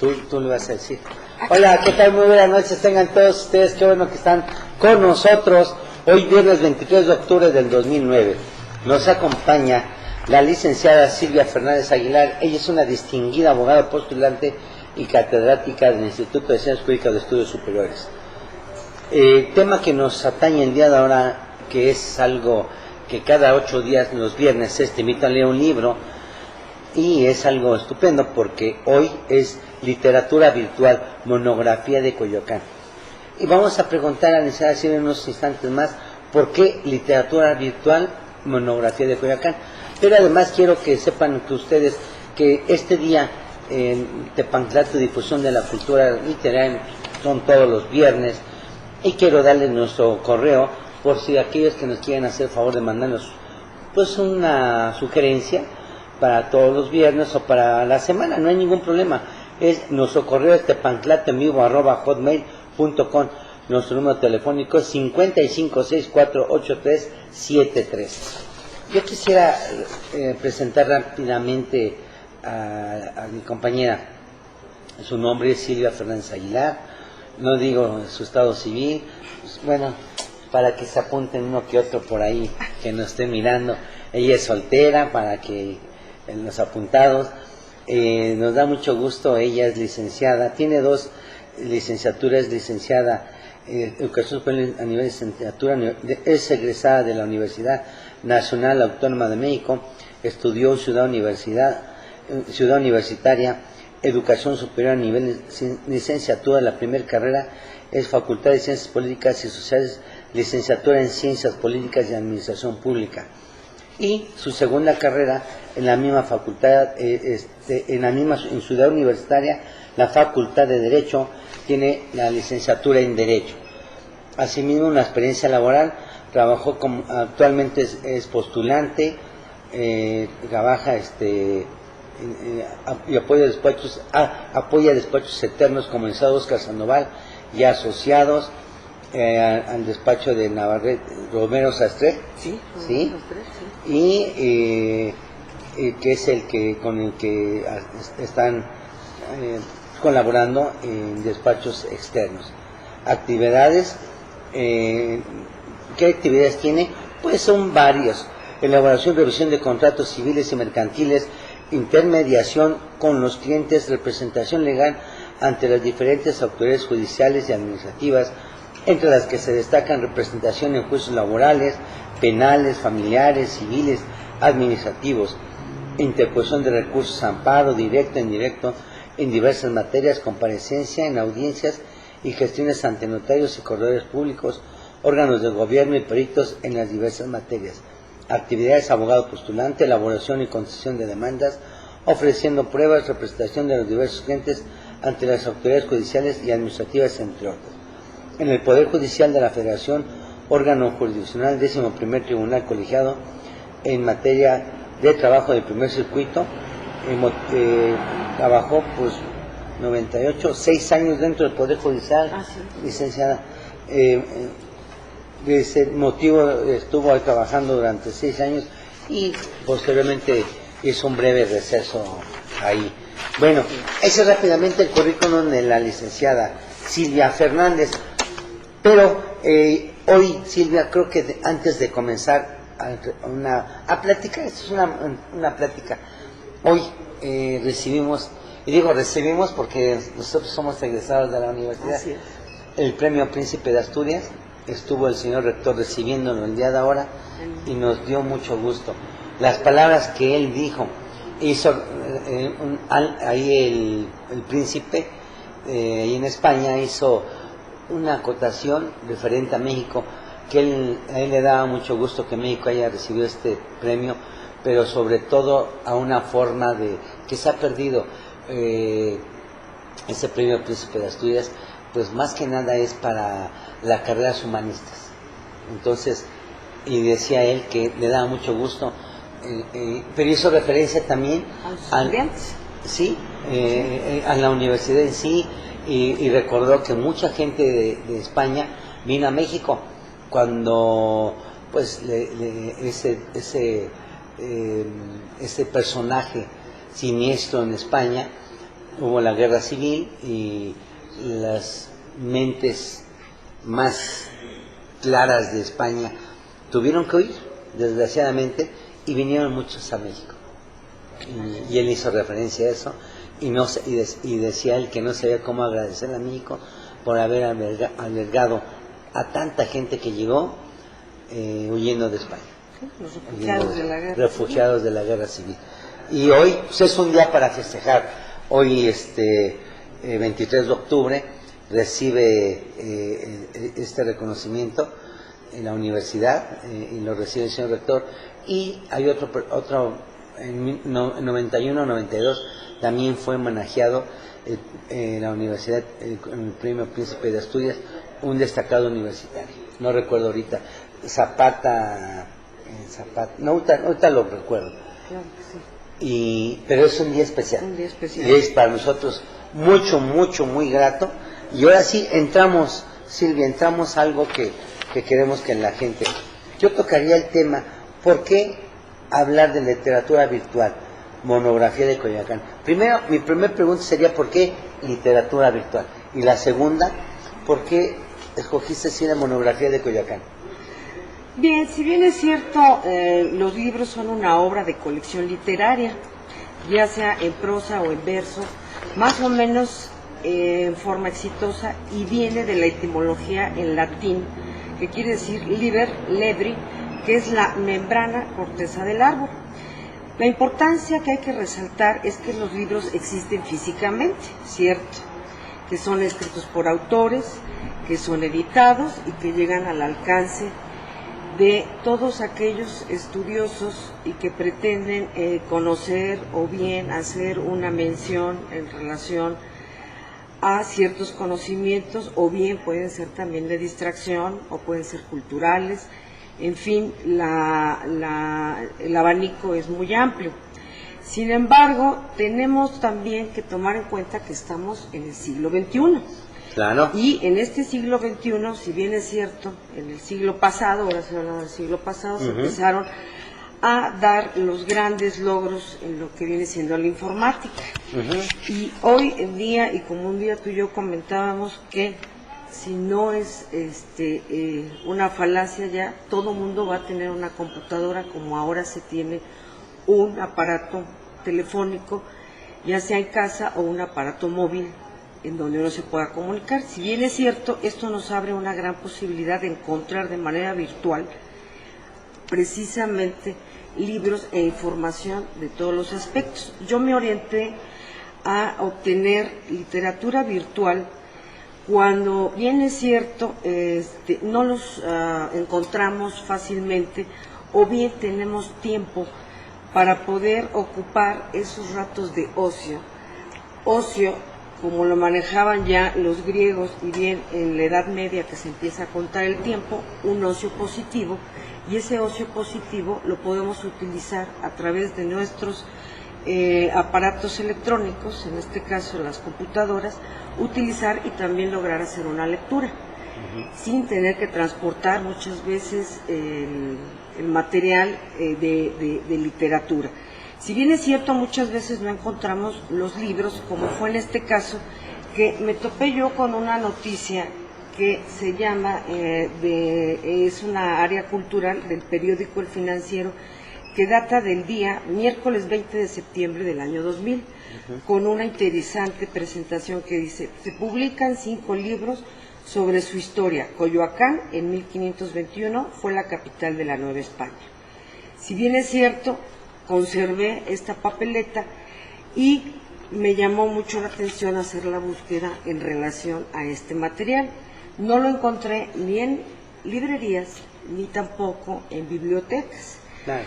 Tú le vas a decir. Hola, ¿qué tal? Muy buenas noches, tengan todos ustedes, qué bueno que están con nosotros. Hoy viernes 23 de octubre del 2009. Nos acompaña la licenciada Silvia Fernández Aguilar. Ella es una distinguida abogada postulante y catedrática del Instituto de Ciencias Jurídicas de Estudios Superiores. Tema que nos atañe el día de ahora, que es algo que cada 8 días, los viernes, te invito a leer un libro, y es algo estupendo porque hoy es literatura virtual, monografía de Coyoacán. Y vamos a preguntar a la licenciada Silvia en unos instantes más, ¿por qué literatura virtual, monografía de Coyoacán? Pero además quiero que sepan que ustedes que este día en Tepantlato, difusión de la cultura literaria, son todos los viernes, y quiero darles nuestro correo por si aquellos que nos quieren hacer el favor de mandarnos pues una sugerencia para todos los viernes o para la semana, no hay ningún problema. Nuestro correo es tepantlatenvivo@hotmail.com. Nuestro número telefónico es 55648373. Yo quisiera presentar rápidamente a mi compañera. Su nombre es Silvia Fernández Aguilar, no digo su estado civil, pues, bueno, para que se apunten uno que otro por ahí que nos esté mirando. Ella es soltera, para que en los apuntados, nos da mucho gusto. Ella es licenciada, tiene 2 licenciaturas, licenciada Educación Superior a nivel de licenciatura, es egresada de la Universidad Nacional Autónoma de México, estudió en Ciudad Universitaria, Educación Superior a nivel de licenciatura. La primera carrera es Facultad de Ciencias Políticas y Sociales, licenciatura en Ciencias Políticas y Administración Pública. Y su segunda carrera en la misma facultad, en Ciudad Universitaria, la Facultad de Derecho, tiene la licenciatura en Derecho. Asimismo, una experiencia laboral, trabajó actualmente es postulante, trabaja y apoya despachos externos como el Oscar Sandoval y asociados, al despacho de Navarrete Romero Sastre, ¿sí? Y que es con el que están colaborando en despachos externos. Actividades, ¿qué actividades tiene? Pues son varios: elaboración y revisión de contratos civiles y mercantiles, intermediación con los clientes, representación legal ante las diferentes autoridades judiciales y administrativas, entre las que se destacan representación en juicios laborales, penales, familiares, civiles, administrativos, interposición de recursos, amparo directo e indirecto en diversas materias, comparecencia en audiencias y gestiones ante notarios y corredores públicos, órganos de gobierno y peritos en las diversas materias. Actividades: abogado postulante, elaboración y concesión de demandas, ofreciendo pruebas, representación de los diversos clientes ante las autoridades judiciales y administrativas, entre otros. En el Poder Judicial de la Federación, órgano jurisdiccional, 11º Tribunal Colegiado en materia de trabajo del primer circuito, trabajó pues 6 años dentro del Poder Judicial, licenciada. De ese motivo estuvo trabajando durante 6 años y posteriormente hizo un breve receso ahí. Bueno, ese es rápidamente el currículum de la licenciada Silvia Fernández. Pero hoy, Silvia, creo que antes de comenzar a platicar, esto es una plática, hoy recibimos, y digo recibimos porque nosotros somos egresados de la universidad, el premio Príncipe de Asturias. Estuvo el señor rector recibiéndolo el día de ahora y nos dio mucho gusto. Las palabras que él dijo, hizo ahí el príncipe, ahí en España, hizo una acotación referente a México, que a él le daba mucho gusto que México haya recibido este premio, pero sobre todo a una forma de que se ha perdido ese premio Príncipe de Asturias, pues más que nada es para las carreras humanistas. Entonces, y decía él que le daba mucho gusto, pero hizo referencia también a la universidad en sí, y recordó que mucha gente de España vino a México cuando pues ese personaje siniestro en España hubo la guerra civil y las mentes más claras de España tuvieron que huir, desgraciadamente, y vinieron muchos a México. Y él hizo referencia a eso, y decía él que no sabía cómo agradecer a México por haber albergado a tanta gente que llegó huyendo de España. Los refugiados de la guerra. Refugiados de la guerra civil. Y hoy pues, es un día para festejar. Hoy, 23 de octubre, recibe este reconocimiento en la universidad, y lo recibe el señor rector. Y hay otro en 91-92 también fue homenajeado en la universidad con el premio Príncipe de Asturias, un destacado universitario. No recuerdo ahorita, Zapata, no, ahorita lo recuerdo. Claro que sí. Pero es un día especial. Un día especial. Y es para nosotros muy grato. Y ahora sí entramos, Silvia, a algo que queremos que la gente... Yo tocaría el tema, ¿por qué hablar de literatura virtual? Monografía de Coyoacán. Primero, mi primera pregunta sería ¿por qué literatura virtual? Y la segunda, ¿por qué escogiste así la monografía de Coyoacán? Bien, si bien es cierto, los libros son una obra de colección literaria, ya sea en prosa o en verso, más o menos en forma exitosa, y viene de la etimología en latín, que quiere decir liber, lebri, que es la membrana corteza del árbol. La importancia que hay que resaltar es que los libros existen físicamente, ¿cierto? Que son escritos por autores, que son editados y que llegan al alcance de todos aquellos estudiosos y que pretenden conocer o bien hacer una mención en relación a ciertos conocimientos, o bien pueden ser también de distracción o pueden ser culturales. En fin, el abanico es muy amplio. Sin embargo, tenemos también que tomar en cuenta que estamos en el siglo XXI. Claro. Y en este siglo XXI, si bien es cierto, en el siglo pasado, ahora se habla del siglo pasado, se empezaron a dar los grandes logros en lo que viene siendo la informática. Y hoy en día, y como un día tú y yo comentábamos que si no es una falacia ya, todo mundo va a tener una computadora, como ahora se tiene un aparato telefónico, ya sea en casa o un aparato móvil en donde uno se pueda comunicar. Si bien es cierto, esto nos abre una gran posibilidad de encontrar de manera virtual precisamente libros e información de todos los aspectos. Yo me orienté a obtener literatura virtual cuando bien es cierto no los encontramos fácilmente, o bien tenemos tiempo para poder ocupar esos ratos de ocio como lo manejaban ya los griegos, y bien en la Edad Media que se empieza a contar el tiempo, un ocio positivo, y ese ocio positivo lo podemos utilizar a través de nuestros aparatos electrónicos, en este caso las computadoras, utilizar y también lograr hacer una lectura, sin tener que transportar muchas veces el material de literatura. Si bien es cierto, muchas veces no encontramos los libros, como fue en este caso, que me topé yo con una noticia que se llama, es una área cultural del periódico El Financiero, que data del día miércoles 20 de septiembre del año 2000, con una interesante presentación que dice: se publican 5 libros sobre su historia. Coyoacán, en 1521, fue la capital de la Nueva España. Si bien es cierto, conservé esta papeleta y me llamó mucho la atención hacer la búsqueda en relación a este material. No lo encontré ni en librerías ni tampoco en bibliotecas. Claro.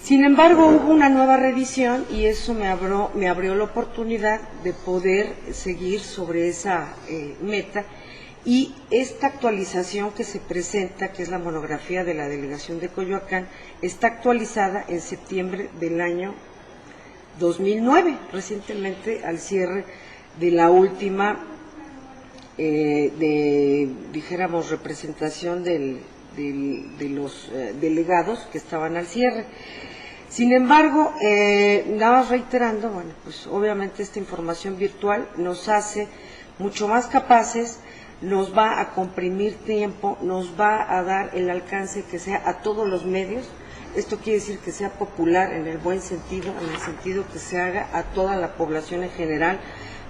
Sin embargo, hubo una nueva revisión y eso me abrió la oportunidad de poder seguir sobre esa meta, y esta actualización que se presenta, que es la monografía de la Delegación de Coyoacán, está actualizada en septiembre del año 2009, recientemente al cierre de la última, dijéramos, representación de los delegados que estaban al cierre. Sin embargo, nada más reiterando, bueno, pues obviamente esta información virtual nos hace mucho más capaces, nos va a comprimir tiempo, nos va a dar el alcance que sea a todos los medios. Esto quiere decir que sea popular en el buen sentido, en el sentido que se haga a toda la población en general,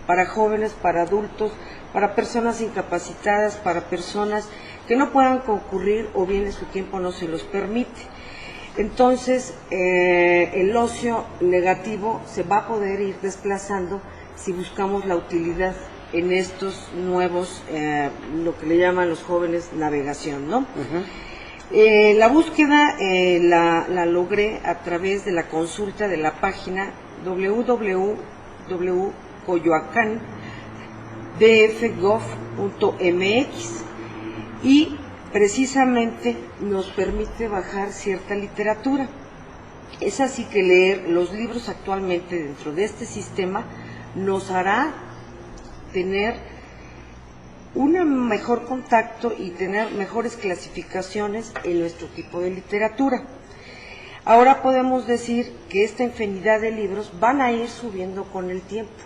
para jóvenes, para adultos, para personas incapacitadas, para personas que no puedan concurrir o bien su tiempo no se los permite. Entonces, el ocio negativo se va a poder ir desplazando si buscamos la utilidad en estos nuevos, lo que le llaman los jóvenes navegación, ¿no? La búsqueda la logré a través de la consulta de la página www.coyoacán.df.gov.mx y precisamente nos permite bajar cierta literatura. Es así que leer los libros actualmente dentro de este sistema nos hará tener un mejor contacto y tener mejores clasificaciones en nuestro tipo de literatura. Ahora podemos decir que esta infinidad de libros van a ir subiendo con el tiempo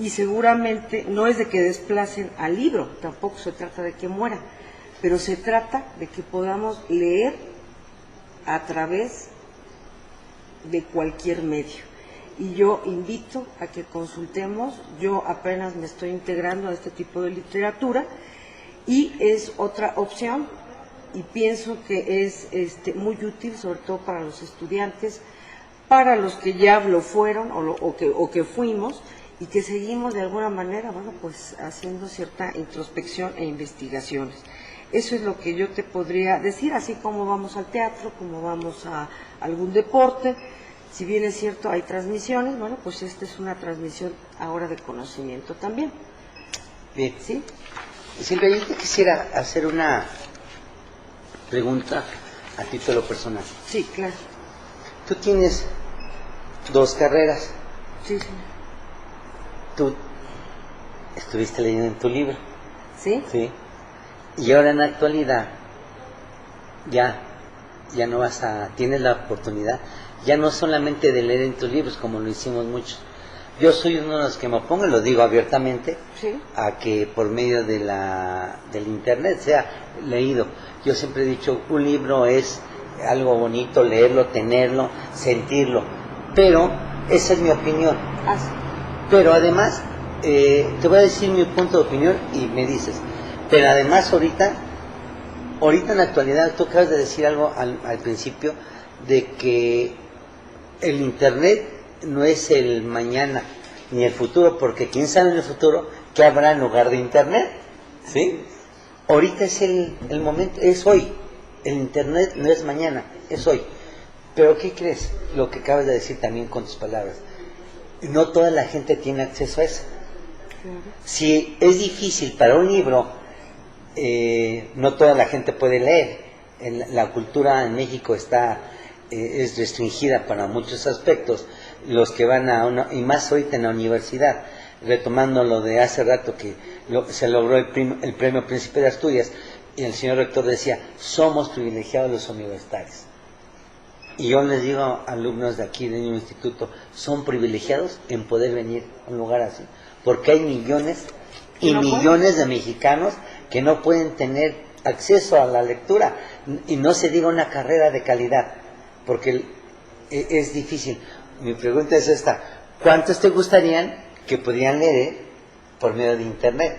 y seguramente no es de que desplacen al libro, tampoco se trata de que muera, pero se trata de que podamos leer a través de cualquier medio. Y yo invito a que consultemos, yo apenas me estoy integrando a este tipo de literatura y es otra opción y pienso que es muy útil, sobre todo para los estudiantes, para los que ya lo fueron o que fuimos y que seguimos de alguna manera, bueno, pues haciendo cierta introspección e investigaciones. Eso es lo que yo te podría decir, así como vamos al teatro, como vamos a algún deporte. Si bien es cierto, hay transmisiones, bueno, pues esta es una transmisión ahora de conocimiento también. Bien. ¿Sí? Silvia, yo te quisiera hacer una pregunta a título personal. Sí, claro. Tú tienes 2 carreras. Sí, sí. Tú estuviste leyendo en tu libro. ¿Sí? Sí. Y ahora en la actualidad, ya no vas tienes la oportunidad, ya no solamente de leer en tus libros, como lo hicimos muchos. Yo soy uno de los que me opongo, y lo digo abiertamente, ¿Sí? a que por medio del internet sea leído. Yo siempre he dicho, un libro es algo bonito, leerlo, tenerlo, sentirlo, pero esa es mi opinión. Ah, sí. Pero además, te voy a decir mi punto de opinión y me dices, pero además ahorita en la actualidad, tú acabas de decir algo al principio, de que el internet no es el mañana ni el futuro, porque quién sabe en el futuro qué habrá en lugar de internet, ¿sí? Ahorita es el momento, es hoy. El internet no es mañana, es hoy. Pero ¿qué crees? Lo que acabas de decir también con tus palabras. No toda la gente tiene acceso a eso. Si es difícil para un libro, no toda la gente puede leer. La cultura en México es restringida para muchos aspectos. Los que van y más ahorita en la universidad, retomando lo de hace rato que se logró el premio Príncipe de Asturias, y el señor rector decía, somos privilegiados los universitarios. Y yo les digo a alumnos de aquí, de mi instituto, son privilegiados en poder venir a un lugar así, porque hay millones y millones de mexicanos que no pueden tener acceso a la lectura, y no se diga una carrera de calidad, porque es difícil. Mi pregunta es esta, ¿cuántos te gustarían que pudieran leer por medio de internet?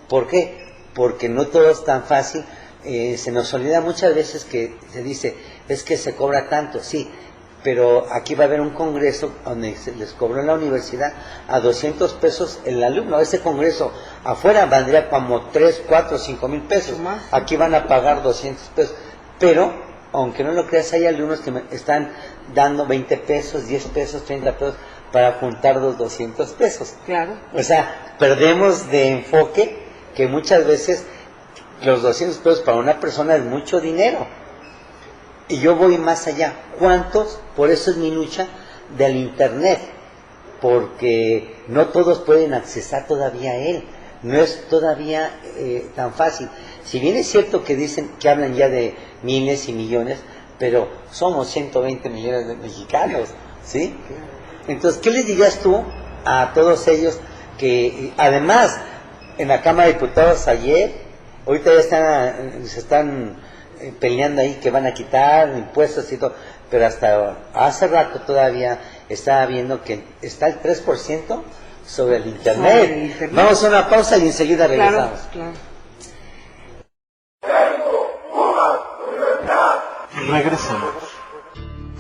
¿Por qué? Porque no todo es tan fácil. Se nos olvida muchas veces que se dice, es que se cobra tanto, sí, pero aquí va a haber un congreso donde se les cobró en la universidad a 200 pesos el alumno. Ese congreso afuera valdría como 3, 4, 5 mil pesos. Aquí van a pagar 200 pesos. Pero, aunque no lo creas, hay alumnos que me están dando 20 pesos, 10 pesos, 30 pesos para juntar los 200 pesos. Claro. O sea, perdemos de enfoque que muchas veces los 200 pesos para una persona es mucho dinero. Y yo voy más allá. ¿Cuántos? Por eso es mi lucha del internet, porque no todos pueden accesar todavía a él. No es todavía tan fácil. Si bien es cierto que dicen que hablan ya de miles y millones, pero somos 120 millones de mexicanos, ¿sí? Entonces, ¿qué les dirías tú a todos ellos que, además, en la Cámara de Diputados ayer, ahorita ya se están peleando ahí que van a quitar impuestos y todo, pero hasta hace rato todavía estaba viendo que está el 3% sobre el Internet. Vamos a una pausa y enseguida regresamos. Claro. Regresamos.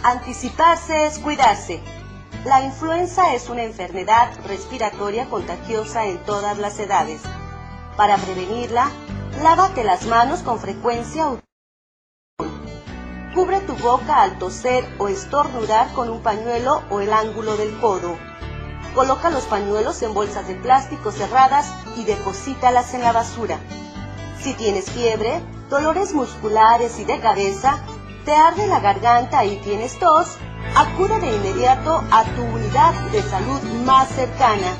Anticiparse es cuidarse. La influenza es una enfermedad respiratoria contagiosa en todas las edades. Para prevenirla, lávate las manos con frecuencia. Cubre tu boca al toser o estornudar con un pañuelo o el ángulo del codo. Coloca los pañuelos en bolsas de plástico cerradas y deposítalas en la basura. Si tienes fiebre, dolores musculares y de cabeza, te arde la garganta y tienes tos, acude de inmediato a tu unidad de salud más cercana.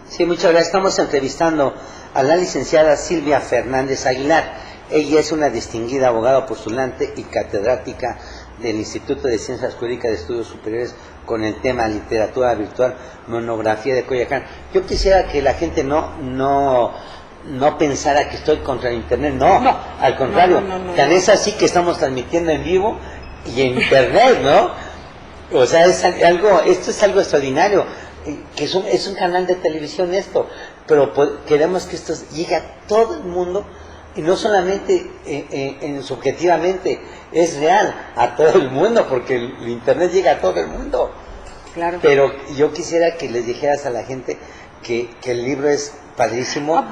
Sí, muchas gracias. Estamos entrevistando a la licenciada Silvia Fernández Aguilar. Ella es una distinguida abogada postulante y catedrática del Instituto de Ciencias Jurídicas de Estudios Superiores con el tema literatura virtual, monografía de Coyoacán. Yo quisiera que la gente no pensara que estoy contra el Internet, no, al contrario, tan es así que estamos transmitiendo en vivo y en Internet, ¿no? O sea, esto es algo extraordinario, que es un canal de televisión esto, pero queremos que esto llegue a todo el mundo, y no solamente subjetivamente, es real, a todo el mundo, porque el Internet llega a todo el mundo. Claro. Pero yo quisiera que les dijeras a la gente que el libro es padrísimo,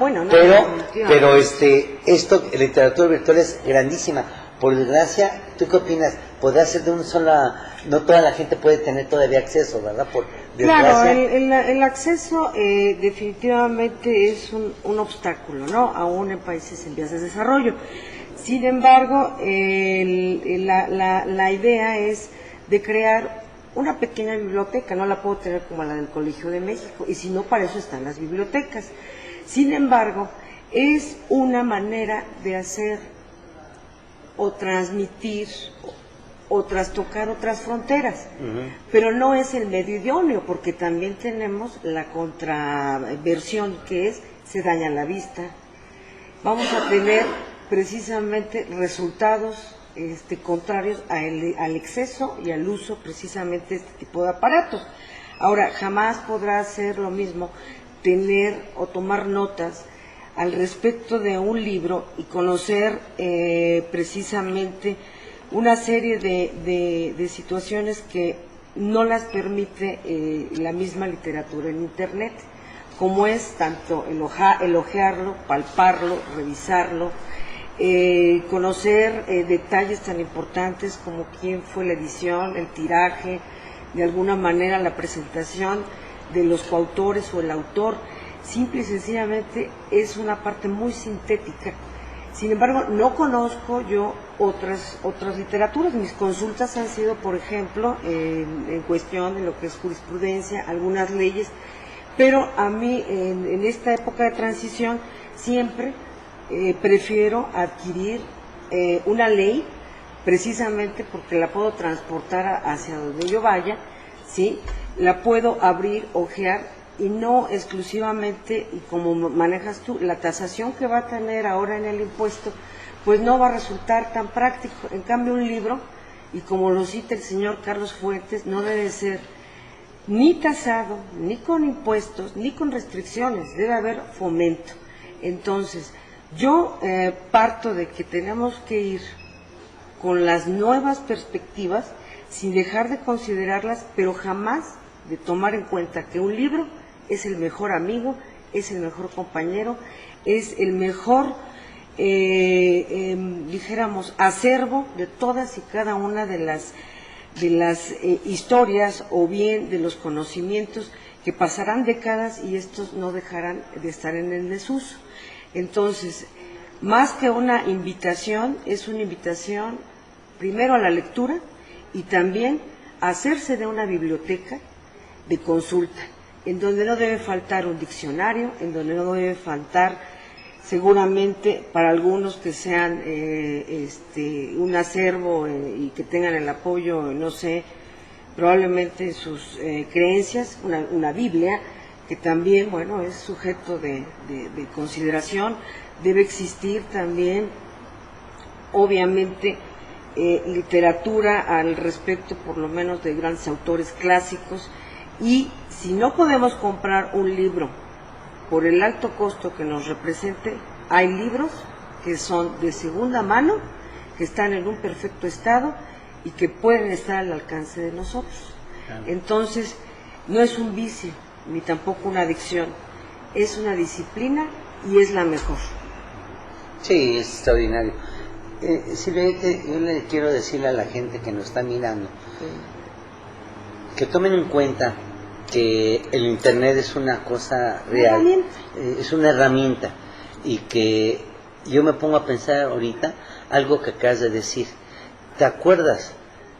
pero esto, literatura virtual es grandísima. Por desgracia, ¿tú qué opinas? ¿Podrá ser de una sola? No toda la gente puede tener todavía acceso, ¿verdad? Por desgracia. Claro, el acceso definitivamente es un obstáculo, ¿no? Aún en países en vías de desarrollo. Sin embargo, la idea es de crear una pequeña biblioteca. No la puedo tener como la del Colegio de México, y si no, para eso están las bibliotecas. Sin embargo, es una manera de hacer o transmitir o trastocar otras fronteras, pero no es el medio idóneo, porque también tenemos la contraversión, que es se daña la vista. Vamos a tener precisamente resultados contrarios al exceso y al uso precisamente de este tipo de aparatos. Ahora, jamás podrá ser lo mismo tener o tomar notas al respecto de un libro y conocer precisamente una serie de situaciones que no las permite la misma literatura en Internet, como es tanto el ojearlo, palparlo, revisarlo, conocer detalles tan importantes como quién fue la edición, el tiraje, de alguna manera la presentación de los coautores o el autor. Simple y sencillamente es una parte muy sintética. Sin embargo, no conozco yo otras literaturas. Mis consultas han sido, por ejemplo, en cuestión de lo que es jurisprudencia, algunas leyes, pero a mí en esta época de transición siempre prefiero adquirir una ley, precisamente porque la puedo transportar hacia donde yo vaya, ¿sí? La puedo abrir, ojear, y no exclusivamente, y como manejas tú, la tasación que va a tener ahora en el impuesto, pues no va a resultar tan práctico. En cambio, un libro, y como lo cita el señor Carlos Fuentes, no debe ser ni tasado, ni con impuestos, ni con restricciones, debe haber fomento. Entonces, yo parto de que tenemos que ir con las nuevas perspectivas, sin dejar de considerarlas, pero jamás de tomar en cuenta que un libro es el mejor amigo, es el mejor compañero, es el mejor, dijéramos, acervo de todas y cada una de las historias, o bien de los conocimientos que pasarán décadas y estos no dejarán de estar en el desuso. Entonces, más que una invitación, es una invitación primero a la lectura y también a hacerse de una biblioteca de consulta, en donde no debe faltar un diccionario, en donde no debe faltar seguramente para algunos que sean un acervo y que tengan el apoyo, no sé, probablemente sus creencias, una Biblia, que también, bueno, es sujeto de consideración. Debe existir también, obviamente, literatura al respecto, por lo menos de grandes autores clásicos, y si no podemos comprar un libro por el alto costo que nos represente, hay libros que son de segunda mano, que están en un perfecto estado y que pueden estar al alcance de nosotros. Claro. Entonces, no es un vicio, ni tampoco una adicción, es una disciplina y es la mejor. Sí, es extraordinario. Simplemente yo le quiero decirle a la gente que nos está mirando, sí, que tomen en cuenta que el internet es una cosa real, es una herramienta, y que yo me pongo a pensar ahorita algo que acabas de decir. ¿Te acuerdas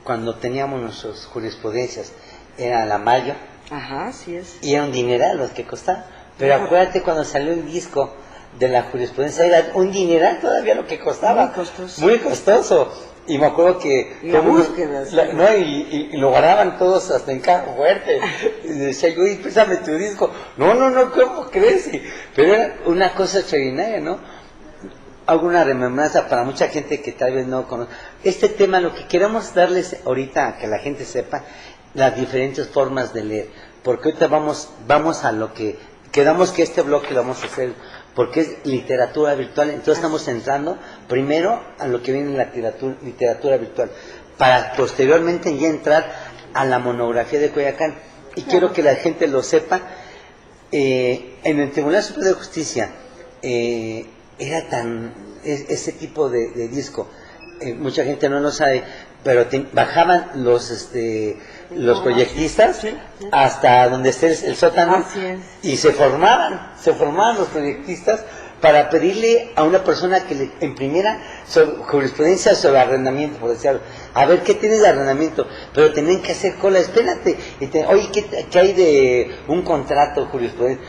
cuando teníamos nuestras jurisprudencias? Era la Mayo. Ajá, así es. Y era un dineral los que costaba. Pero acuérdate cuando salió el disco de la jurisprudencia, era un dineral todavía lo que costaba. Muy costoso. Muy costoso. Y me acuerdo que... La búsqueda. No, y lo guardaban todos hasta en caja fuerte. Y decía yo, pésame tu disco. No, ¿cómo crees? Pero era una cosa extraordinaria, ¿no? Hago una remembranza para mucha gente que tal vez no conoce. Este tema, lo que queremos darles ahorita, a que la gente sepa, las diferentes formas de leer. Porque ahorita vamos a lo que... Quedamos que este bloque lo vamos a hacer porque es literatura virtual, entonces estamos entrando primero a lo que viene en la literatura virtual, para posteriormente ya entrar a la monografía de Coyoacán. Y quiero que la gente lo sepa, en el Tribunal Superior de Justicia era ese tipo de disco, mucha gente no lo sabe, pero bajaban los proyectistas, sí, hasta donde esté el sótano, y se formaban los proyectistas para pedirle a una persona que le imprimiera jurisprudencia sobre arrendamiento, por decirlo. A ver, ¿qué tienes de arrendamiento? Pero tenían que hacer cola, espérate. Oye, ¿qué hay de un contrato jurisprudencia?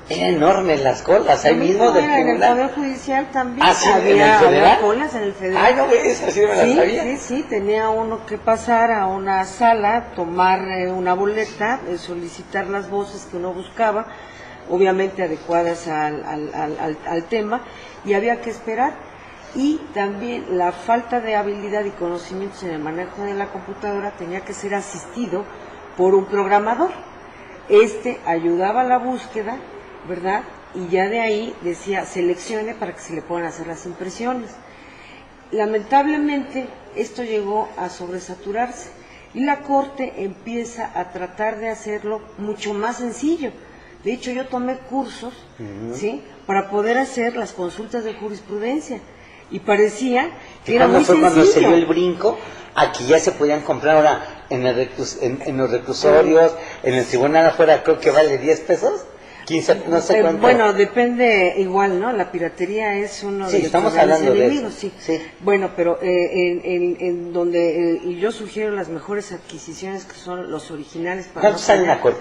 Eran enormes las colas, ahí mismo del tribunal. En el Poder Judicial también había colas en el Federal. Ay, no, esa sí me la sabía. Sí, tenía uno que pasar a una sala, tomar una boleta, solicitar las voces que uno buscaba, obviamente adecuadas al tema, y había que esperar. Y también la falta de habilidad y conocimientos en el manejo de la computadora tenía que ser asistido por un programador. Ayudaba a la búsqueda, ¿verdad? Y ya de ahí decía, seleccione para que se le puedan hacer las impresiones. Lamentablemente, esto llegó a sobresaturarse y la Corte empieza a tratar de hacerlo mucho más sencillo. De hecho, yo tomé cursos, ¿sí?, para poder hacer las consultas de jurisprudencia y parecía que era muy sencillo. Cuando se dio el brinco, aquí ya se podían comprar ahora en los reclusorios, en el tribunal afuera, creo que vale 10 pesos. 15, no sé cuánto. Bueno, depende igual, ¿no? La piratería es uno de los grandes enemigos, sí. Bueno, pero en donde y yo sugiero las mejores adquisiciones, que son los originales. ¿Cuánto sale en la Corte?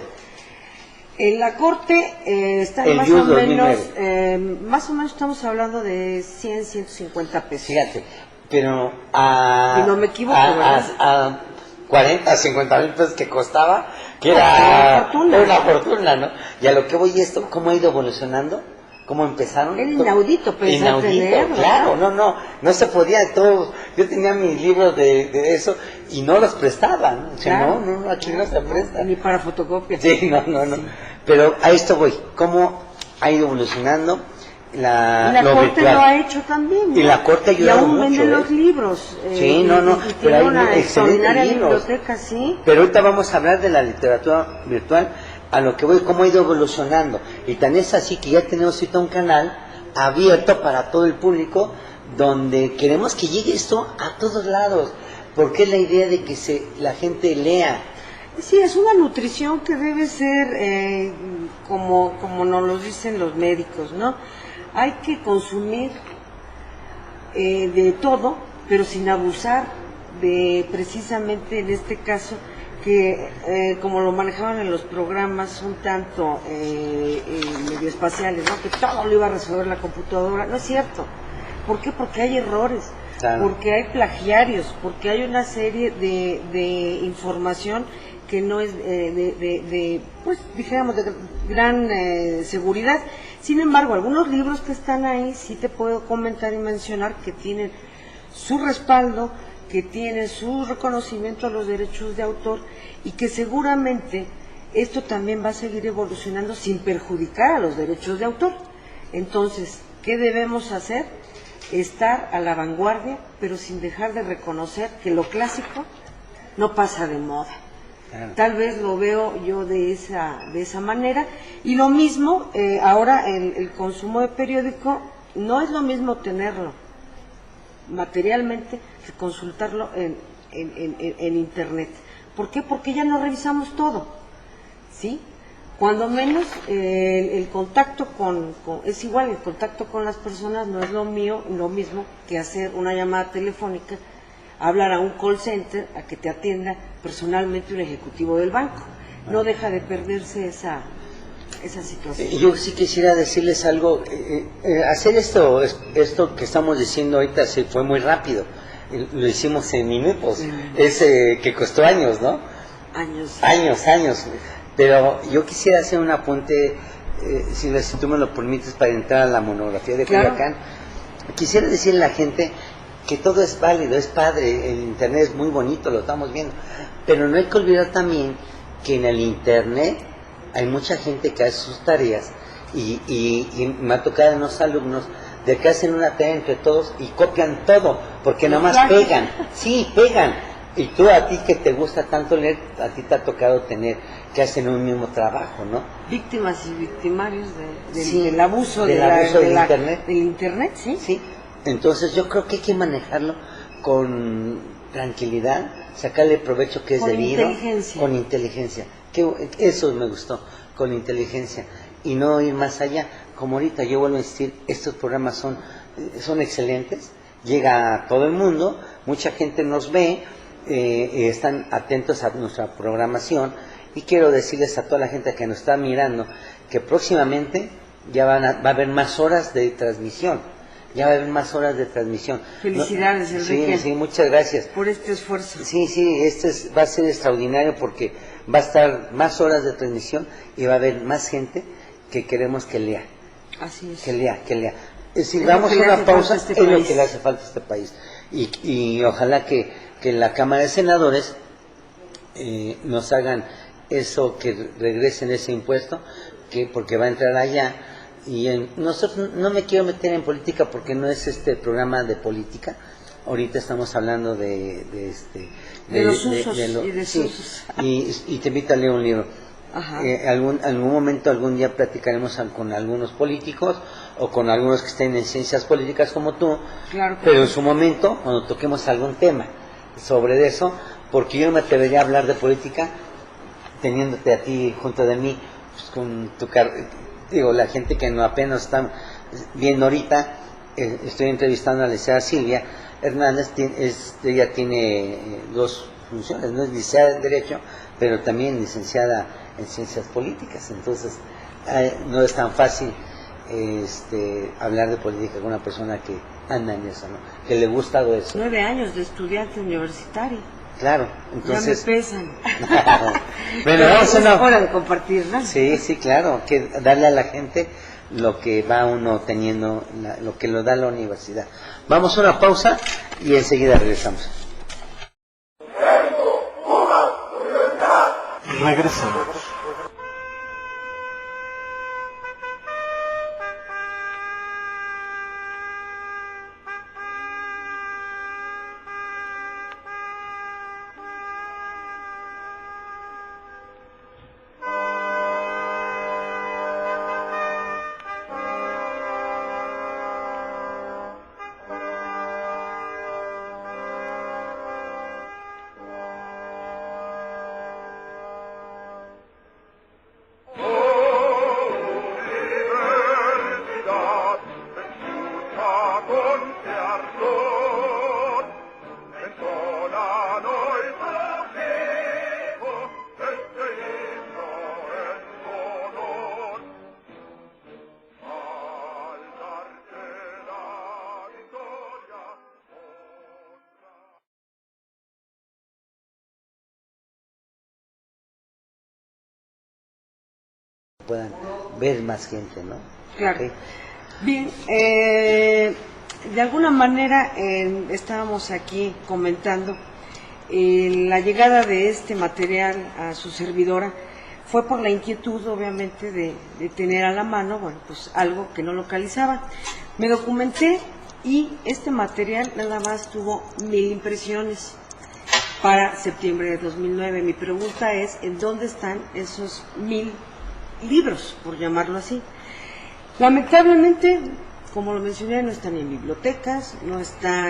En la Corte están más o menos estamos hablando de 100, 150 pesos. Fíjate, pero y no me equivoco, a 40, 50 mil pesos que costaba, que era una fortuna, ¿no? Y a lo que voy esto, ¿cómo ha ido evolucionando? ¿Cómo empezaron? Era inaudito pensar tenerlo. Claro, no se podía todo. Yo tenía mis libros de eso y no los prestaban. O sea, claro, no, aquí no se presta. Ni para fotocopias. Sí, no. Sí. Pero a esto voy, ¿cómo ha ido evolucionando? La Corte virtual lo ha hecho también, ¿no? Y la Corte ha ayudado mucho. Y aún venden los libros. Sí, y pero hay una extraordinaria libros. biblioteca, sí. Pero ahorita vamos a hablar de la literatura virtual, a lo que voy, cómo ha ido evolucionando. Y tan es así que ya tenemos ahorita un canal abierto para todo el público, donde queremos que llegue esto a todos lados, porque es la idea de que la gente lea. Sí, es una nutrición que debe ser como nos lo dicen los médicos, ¿no? Hay que consumir de todo, pero sin abusar de, precisamente en este caso, que como lo manejaban en los programas un tanto medio espaciales, ¿no? Que todo lo iba a resolver la computadora. No es cierto. ¿Por qué? Porque hay errores, Claro. porque hay plagiarios, porque hay una serie de información que no es pues dijéramos, de gran seguridad. Sin embargo, algunos libros que están ahí sí te puedo comentar y mencionar que tienen su respaldo, que tienen su reconocimiento a los derechos de autor y que seguramente esto también va a seguir evolucionando sin perjudicar a los derechos de autor. Entonces, ¿qué debemos hacer? Estar a la vanguardia, pero sin dejar de reconocer que lo clásico no pasa de moda. Claro. Tal vez lo veo yo de esa manera. Y lo mismo, ahora el consumo de periódico, no es lo mismo tenerlo materialmente que consultarlo en internet. ¿Por qué? Porque ya no revisamos todo, ¿sí? Cuando menos el contacto es igual, el contacto con las personas no es lo mismo que hacer una llamada telefónica, hablar a un call center, a que te atienda personalmente un ejecutivo del banco. No deja de perderse esa situación. Yo sí quisiera decirles algo, hacer esto que estamos diciendo ahorita se fue muy rápido, lo hicimos en minutos, que costó años, ¿no? Años, pero yo quisiera hacer un apunte, si tú me lo permites, para entrar a la monografía de Culiacán. Quisiera decirle a la gente que todo es válido, es padre, el internet es muy bonito, lo estamos viendo, pero no hay que olvidar también que en el internet hay mucha gente que hace sus tareas y me ha tocado en los alumnos de que hacen una tarea entre todos y copian todo, porque nada más pegan, pegan. Y tú, a ti que te gusta tanto leer, a ti te ha tocado tener que hacen un mismo trabajo, ¿no? Víctimas y victimarios del abuso, del internet. Del internet, ¿sí? Sí. Entonces yo creo que hay que manejarlo con tranquilidad, sacarle provecho que es debido, con inteligencia. Eso me gustó, con inteligencia, y no ir más allá. Como ahorita yo vuelvo a insistir, estos programas son excelentes, llega a todo el mundo, mucha gente nos ve, están atentos a nuestra programación, y quiero decirles a toda la gente que nos está mirando que próximamente ya va a haber más horas de transmisión. Felicidades, Enrique. Sí, muchas gracias por este esfuerzo. Sí, va a ser extraordinario porque va a estar más horas de transmisión y va a haber más gente que queremos que lea. Así es. Que lea. Es decir, vamos a una pausa, es lo que le hace falta a este país. Y ojalá que la Cámara de Senadores nos hagan eso, que regresen ese impuesto, porque va a entrar allá. Y nosotros no me quiero meter en política porque no es este programa de política. Ahorita estamos hablando de los usos y desusos. Y te invito a leer un libro. Algún momento, algún día platicaremos con algunos políticos o con algunos que estén en ciencias políticas como tú. Claro. Pero en su momento, cuando toquemos algún tema sobre eso, porque yo no me atrevería a hablar de política teniéndote a ti junto de mí, pues, con tu la gente que no apenas está viendo ahorita, estoy entrevistando a la licenciada Silvia Hernández, ella tiene dos funciones, no es licenciada en Derecho, pero también licenciada en Ciencias Políticas, entonces no es tan fácil hablar de política con una persona que anda en eso, ¿no? Que le gusta todo eso. 9 años de estudiante universitario. Claro, entonces... Ya me pesan. Bueno, vamos a una... hora de compartir, ¿no? Sí, claro, que darle a la gente lo que va uno teniendo, lo que lo da la universidad. Vamos a una pausa y enseguida regresamos. Regresamos. puedan ver más gente, ¿no? Claro. Okay. Bien, de alguna manera estábamos aquí comentando la llegada de este material a su servidora fue por la inquietud, obviamente, de tener a la mano, bueno, pues algo que no localizaba. Me documenté y este material nada más tuvo 1000 impresiones para septiembre de 2009. Mi pregunta es, ¿en dónde están esos 1000 libros, por llamarlo así? Lamentablemente, como lo mencioné, no están en bibliotecas, no está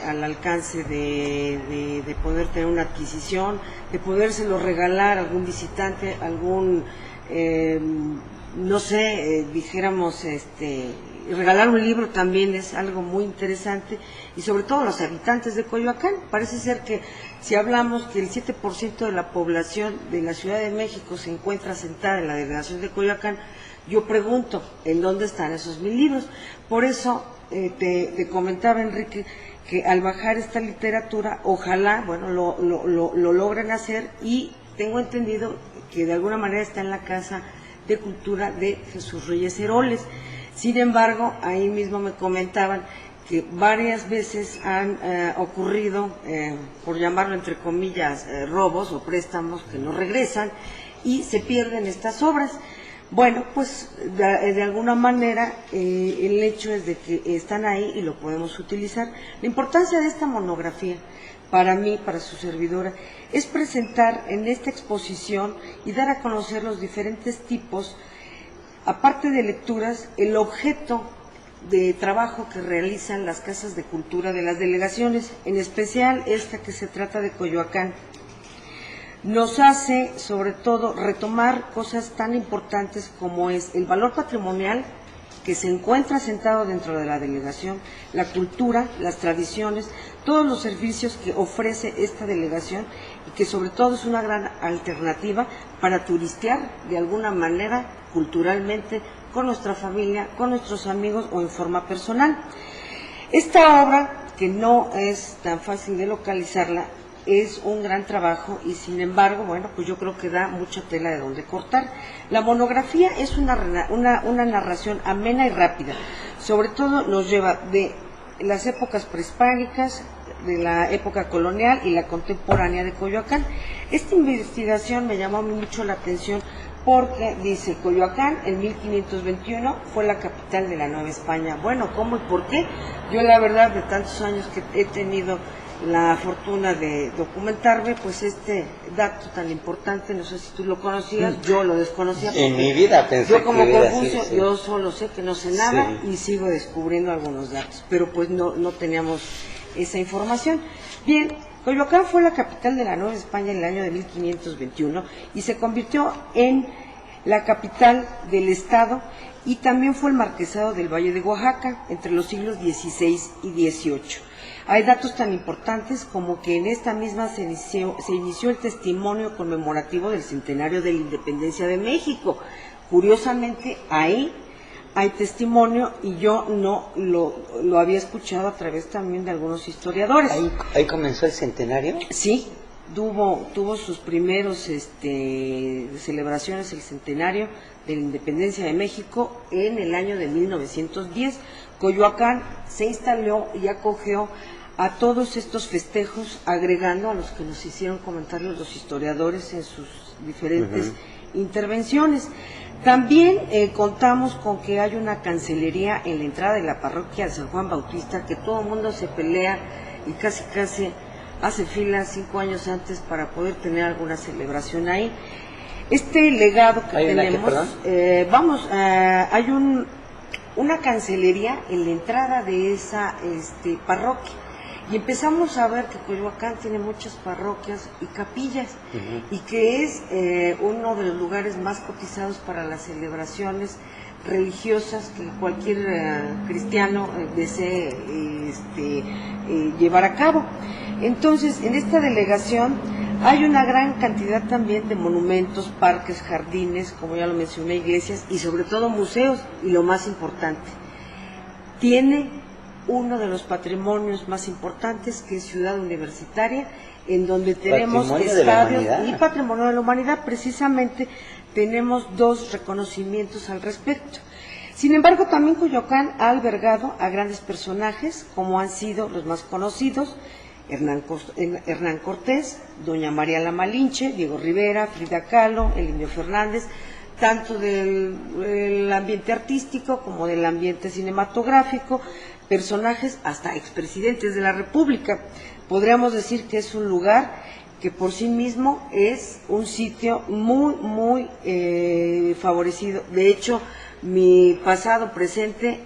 al alcance de poder tener una adquisición, de podérselo regalar a algún visitante, algún, no sé, dijéramos, regalar un libro también es algo muy interesante, y sobre todo los habitantes de Coyoacán. Parece ser que si hablamos que el 7% de la población de la Ciudad de México se encuentra asentada en la delegación de Coyoacán, yo pregunto, ¿en dónde están esos 1000 libros? Por eso te comentaba, Enrique, que al bajar esta literatura, ojalá, bueno, lo logren hacer, y tengo entendido que de alguna manera está en la Casa de Cultura de Jesús Reyes Heroles. Sin embargo, ahí mismo me comentaban que varias veces han ocurrido, por llamarlo entre comillas, robos o préstamos que no regresan y se pierden estas obras. Bueno, pues de alguna manera el hecho es de que están ahí y lo podemos utilizar. La importancia de esta monografía, para mí, para su servidora, es presentar en esta exposición y dar a conocer los diferentes tipos, aparte de lecturas, el objeto de trabajo que realizan las casas de cultura de las delegaciones, en especial esta que se trata de Coyoacán. Nos hace, sobre todo, retomar cosas tan importantes como es el valor patrimonial que se encuentra asentado dentro de la delegación, la cultura, las tradiciones, todos los servicios que ofrece esta delegación, y que sobre todo es una gran alternativa para turistear de alguna manera culturalmente con nuestra familia, con nuestros amigos o en forma personal. Esta obra, que no es tan fácil de localizarla, es un gran trabajo, y sin embargo, bueno, pues yo creo que da mucha tela de donde cortar. La monografía es una narración amena y rápida, sobre todo nos lleva de las épocas prehispánicas, de la época colonial y la contemporánea de Coyoacán. Esta investigación me llamó mucho la atención porque dice, Coyoacán en 1521 fue la capital de la Nueva España. Bueno, ¿cómo y por qué? Yo la verdad, de tantos años que he tenido la fortuna de documentarme, pues este dato tan importante, no sé si tú lo conocías, yo lo desconocía. En mi vida pensé yo como que hubiera Confucio, sido, sí. yo solo sé que no sé nada, Sí. y sigo descubriendo algunos datos, pero pues no teníamos esa información. Bien, Coyoacán fue la capital de la Nueva España en el año de 1521 y se convirtió en la capital del estado, y también fue el marquesado del Valle de Oaxaca entre los siglos XVI y XVIII. Hay datos tan importantes como que en esta misma se inició el testimonio conmemorativo del centenario de la independencia de México. Curiosamente, ahí hay testimonio, y yo no lo había escuchado a través también de algunos historiadores. ¿Ahí comenzó el centenario? Sí, tuvo sus primeros celebraciones, el centenario de la independencia de México, en el año de 1910. Coyoacán se instaló y acogió a todos estos festejos, agregando a los que nos hicieron comentarios los historiadores en sus diferentes intervenciones. También contamos con que hay una cancelería en la entrada de la parroquia de San Juan Bautista, que todo el mundo se pelea y casi hace fila 5 años antes para poder tener alguna celebración ahí. Este legado que tenemos, hay una cancelería en la entrada de esa parroquia, y empezamos a ver que Coyoacán tiene muchas parroquias y capillas, y que es uno de los lugares más cotizados para las celebraciones religiosas que cualquier cristiano desee llevar a cabo. Entonces, en esta delegación hay una gran cantidad también de monumentos, parques, jardines, como ya lo mencioné, iglesias y sobre todo museos, y lo más importante, tiene uno de los patrimonios más importantes, que es Ciudad Universitaria, en donde tenemos Patrimonio de la estadios Humanidad. y Patrimonio de la Humanidad. Precisamente tenemos 2 reconocimientos al respecto. Sin embargo, también Coyoacán ha albergado a grandes personajes, como han sido los más conocidos: Hernán Cortés, doña María la Malinche, Diego Rivera, Frida Kahlo, el Indio Fernández, tanto del ambiente artístico como del ambiente cinematográfico, personajes hasta expresidentes de la República. Podríamos decir que es un lugar que por sí mismo es un sitio muy favorecido. De hecho, mi pasado presente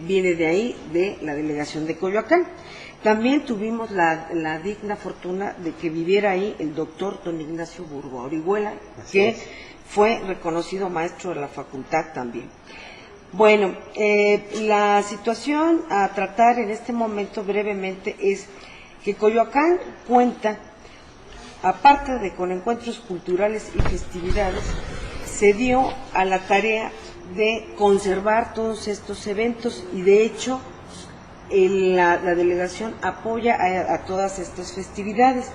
viene de ahí, de la delegación de Coyoacán. También tuvimos la digna fortuna de que viviera ahí el doctor don Ignacio Burgo Orihuela, que fue reconocido maestro de la facultad también. Bueno, la situación a tratar en este momento brevemente es que Coyoacán cuenta, aparte de con encuentros culturales y festividades, se dio a la tarea de conservar todos estos eventos y de hecho la delegación apoya a todas estas festividades.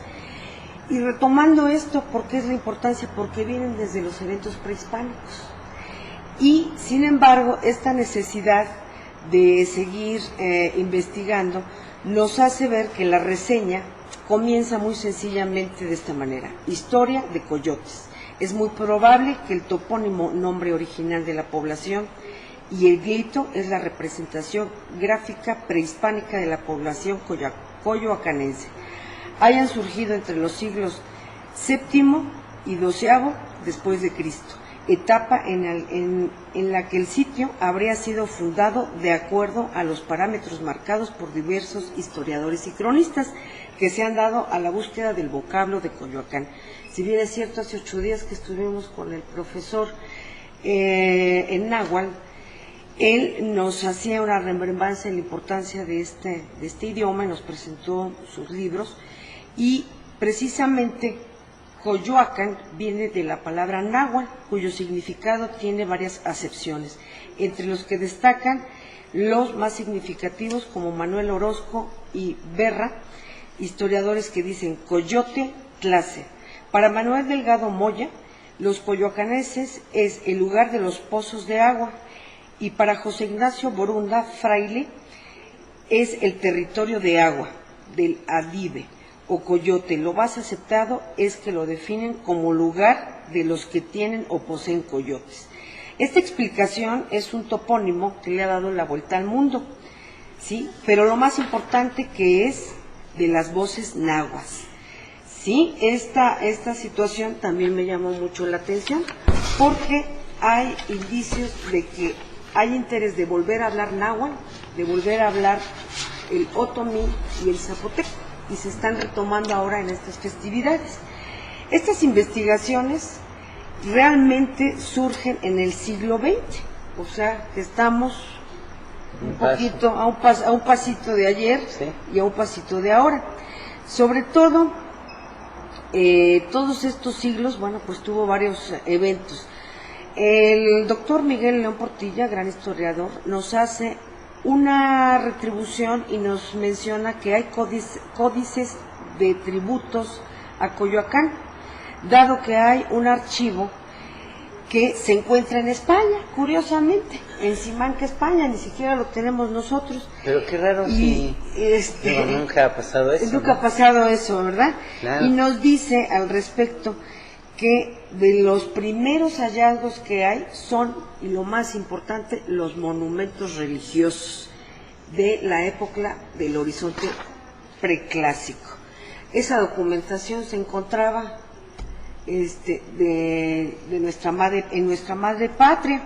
Y retomando esto, ¿por qué es la importancia? Porque vienen desde los eventos prehispánicos. Y sin embargo, esta necesidad de seguir investigando nos hace ver que la reseña comienza muy sencillamente de esta manera: historia de Coyotes. Es muy probable que el topónimo nombre original de la población y el glito es la representación gráfica prehispánica de la población coyoacanense. Hayan surgido entre los siglos VII y XII después de Cristo, etapa en la que el sitio habría sido fundado de acuerdo a los parámetros marcados por diversos historiadores y cronistas que se han dado a la búsqueda del vocablo de Coyoacán. Si bien es cierto, hace 8 días que estuvimos con el profesor en náhuatl, él nos hacía una remembranza de la importancia de este idioma y nos presentó sus libros, y precisamente Coyoacán viene de la palabra náhuatl, cuyo significado tiene varias acepciones, entre los que destacan los más significativos como Manuel Orozco y Berra, historiadores que dicen Coyote, clase. Para Manuel Delgado Moya, los coyoacaneses es el lugar de los pozos de agua, y para José Ignacio Borunda Fraile es el territorio de agua, del Adive o Coyote. Lo más aceptado es que lo definen como lugar de los que tienen o poseen coyotes. Esta explicación es un topónimo que le ha dado la vuelta al mundo, ¿sí? Pero lo más importante que es de las voces nahuas. Sí, esta situación también me llamó mucho la atención, porque hay indicios de que hay interés de volver a hablar náhuatl, de volver a hablar el otomí y el zapoteco, y se están retomando ahora en estas festividades. Estas investigaciones realmente surgen en el siglo XX, o sea, que estamos un poquito a un pasito de ayer, sí, y a un pasito de ahora. Sobre todo, todos estos siglos, bueno, pues tuvo varios eventos. El doctor Miguel León Portilla, gran historiador, nos hace una retribución y nos menciona que hay códices de tributos a Coyoacán, dado que hay un archivo que se encuentra en España, curiosamente, en Simancas, España, ni siquiera lo tenemos nosotros. Pero qué raro, y nunca ha pasado eso. Nunca ha pasado eso, ¿verdad? Claro. Y nos dice al respecto que de los primeros hallazgos que hay son, y lo más importante, los monumentos religiosos de la época del horizonte preclásico. Esa documentación se encontraba de nuestra madre, en nuestra madre patria.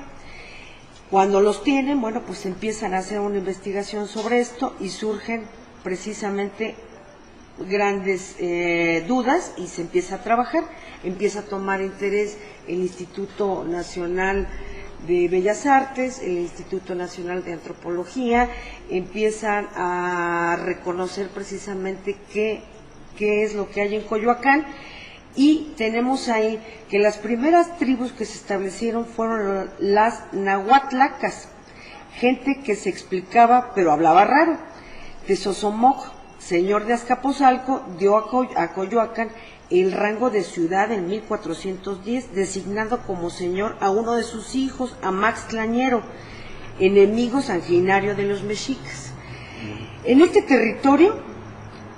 Cuando los tienen, bueno, pues empiezan a hacer una investigación sobre esto y surgen precisamente grandes dudas y se empieza a trabajar, empieza a tomar interés el Instituto Nacional de Bellas Artes, el Instituto Nacional de Antropología, empiezan a reconocer precisamente qué es lo que hay en Coyoacán, y tenemos ahí que las primeras tribus que se establecieron fueron las nahuatlacas, gente que se explicaba pero hablaba raro. Tezosomoc señor de Azcapotzalco, dio a Coyoacán el rango de ciudad en 1410, designando como señor a uno de sus hijos, a Max Tlañero, enemigo sanguinario de los mexicas. En este territorio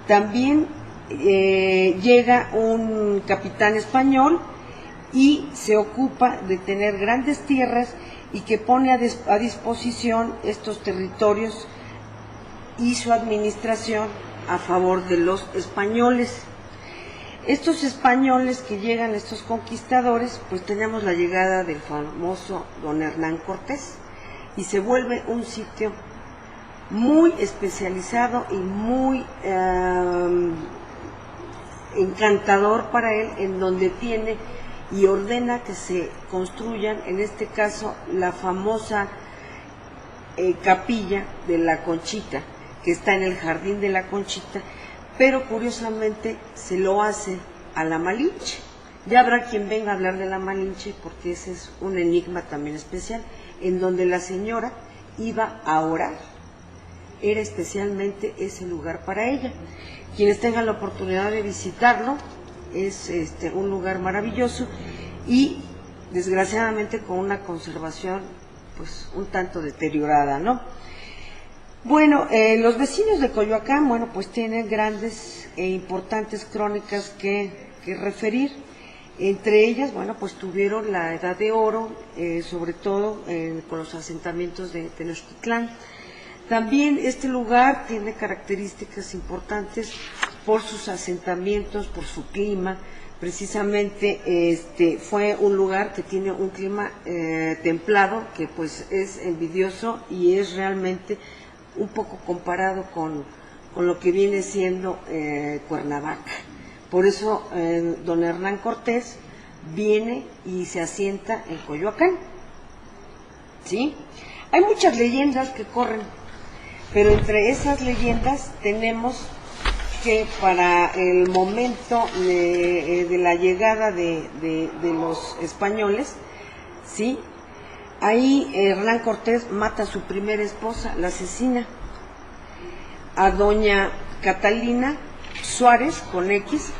también llega un capitán español y se ocupa de tener grandes tierras y que pone a disposición estos territorios y su administración a favor de los españoles. Estos españoles que llegan, estos conquistadores, pues tenemos la llegada del famoso don Hernán Cortés y se vuelve un sitio muy especializado y muy encantador para él, en donde tiene y ordena que se construyan, en este caso, la famosa capilla de la Conchita, que está en el Jardín de la Conchita, pero curiosamente se lo hace a la Malinche. Ya habrá quien venga a hablar de la Malinche, porque ese es un enigma también especial, en donde la señora iba a orar. Era especialmente ese lugar para ella. Quienes tengan la oportunidad de visitarlo, es un lugar maravilloso y desgraciadamente con una conservación pues un tanto deteriorada, ¿no? Bueno, los vecinos de Coyoacán, bueno, pues tienen grandes e importantes crónicas que referir. Entre ellas, bueno, pues tuvieron la Edad de Oro, sobre todo con los asentamientos de Tenochtitlán. También este lugar tiene características importantes por sus asentamientos, por su clima. Precisamente fue un lugar que tiene un clima templado, que pues es envidioso y es realmente un poco comparado con lo que viene siendo Cuernavaca. Por eso don Hernán Cortés viene y se asienta en Coyoacán, ¿sí? Hay muchas leyendas que corren, pero entre esas leyendas tenemos que para el momento de la llegada de los españoles, ¿sí? Ahí Hernán Cortés mata a su primera esposa, la asesina, a doña Catalina Suárez, con X,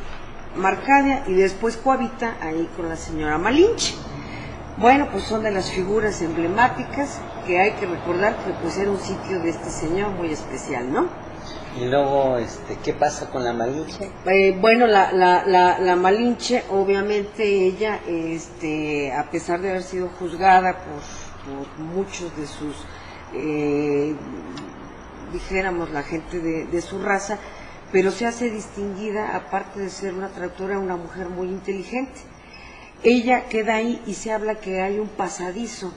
Marcadia, y después cohabita ahí con la señora Malinche. Bueno, pues son de las figuras emblemáticas que hay que recordar que pues era un sitio de este señor muy especial, ¿no? Y luego, ¿qué pasa con la Malinche? Bueno, la Malinche, obviamente ella, a pesar de haber sido juzgada por muchos de sus, dijéramos, la gente de su raza, pero se hace distinguida, aparte de ser una traductora, una mujer muy inteligente. Ella queda ahí y se habla que hay un pasadizo,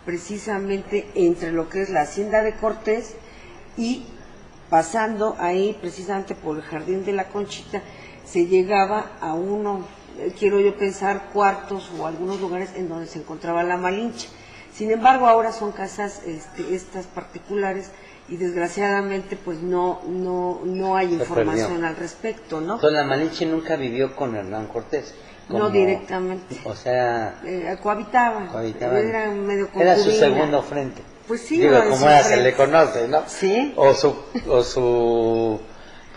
precisamente entre lo que es la hacienda de Cortés y pasando ahí precisamente por el Jardín de la Conchita, se llegaba a uno, quiero yo pensar, cuartos o algunos lugares en donde se encontraba la Malinche. Sin embargo, ahora son casas estas particulares y desgraciadamente pues no hay información al respecto, ¿no? Entonces la Malinche nunca vivió con Hernán Cortés. No directamente. O sea, cohabitaban. Era medio concubina. Era su segundo frente. Pues sí, digo, como ahora se le conoce, ¿no? Sí. O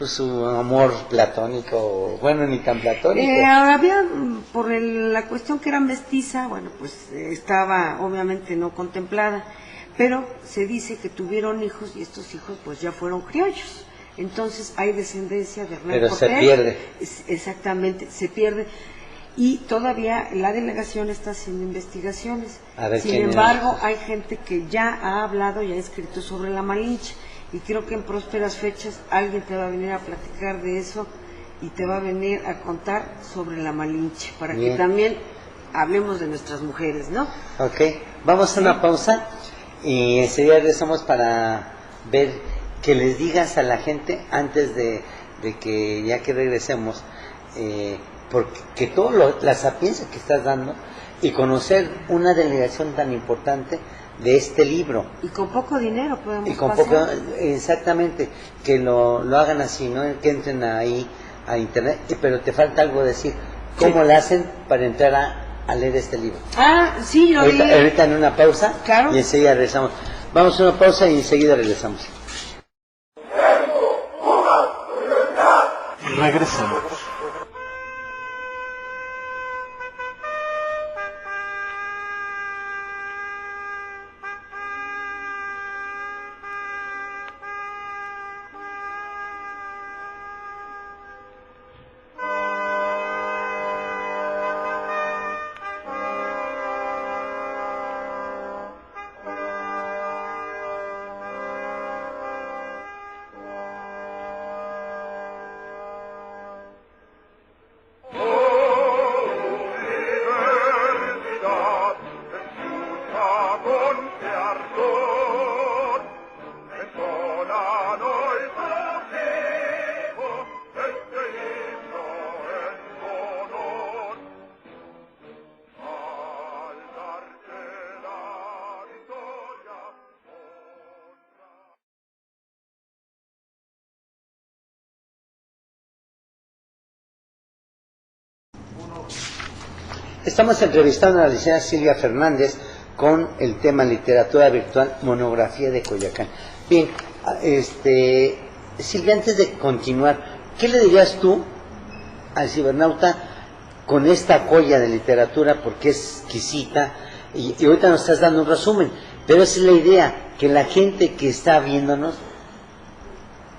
su amor platónico, bueno, ni tan platónico. Había, por la cuestión que era mestiza, bueno, pues estaba obviamente no contemplada, pero se dice que tuvieron hijos y estos hijos pues ya fueron criollos. Entonces hay descendencia de Hernán Cortés. Pero se pierde. Exactamente, se pierde. Y todavía la delegación está haciendo investigaciones. Sin embargo, hay gente que ya ha hablado y ha escrito sobre la Malinche. Y creo que en prósperas fechas alguien te va a venir a platicar de eso y te va a venir a contar sobre la Malinche, para que también hablemos de nuestras mujeres, ¿no? Ok, vamos a una pausa y enseguida regresamos para ver que les digas a la gente antes de que ya que regresemos, porque todo la sapiencia que estás dando y conocer una delegación tan importante de este libro. Y con poco dinero podemos y con pasar. Exactamente, que lo hagan así, ¿no? Que entren ahí a internet, pero te falta algo decir, ¿cómo lo hacen para entrar a leer este libro? Sí, lo leí. Ahorita en una pausa, claro. Y enseguida regresamos. Vamos a una pausa y enseguida regresamos. Regresemos. Estamos entrevistando a la licenciada Silvia Fernández con el tema literatura virtual, monografía de Coyoacán. Bien, Silvia, antes de continuar, ¿qué le dirías tú al cibernauta con esta joya de literatura? Porque es exquisita y ahorita nos estás dando un resumen, pero esa es la idea, que la gente que está viéndonos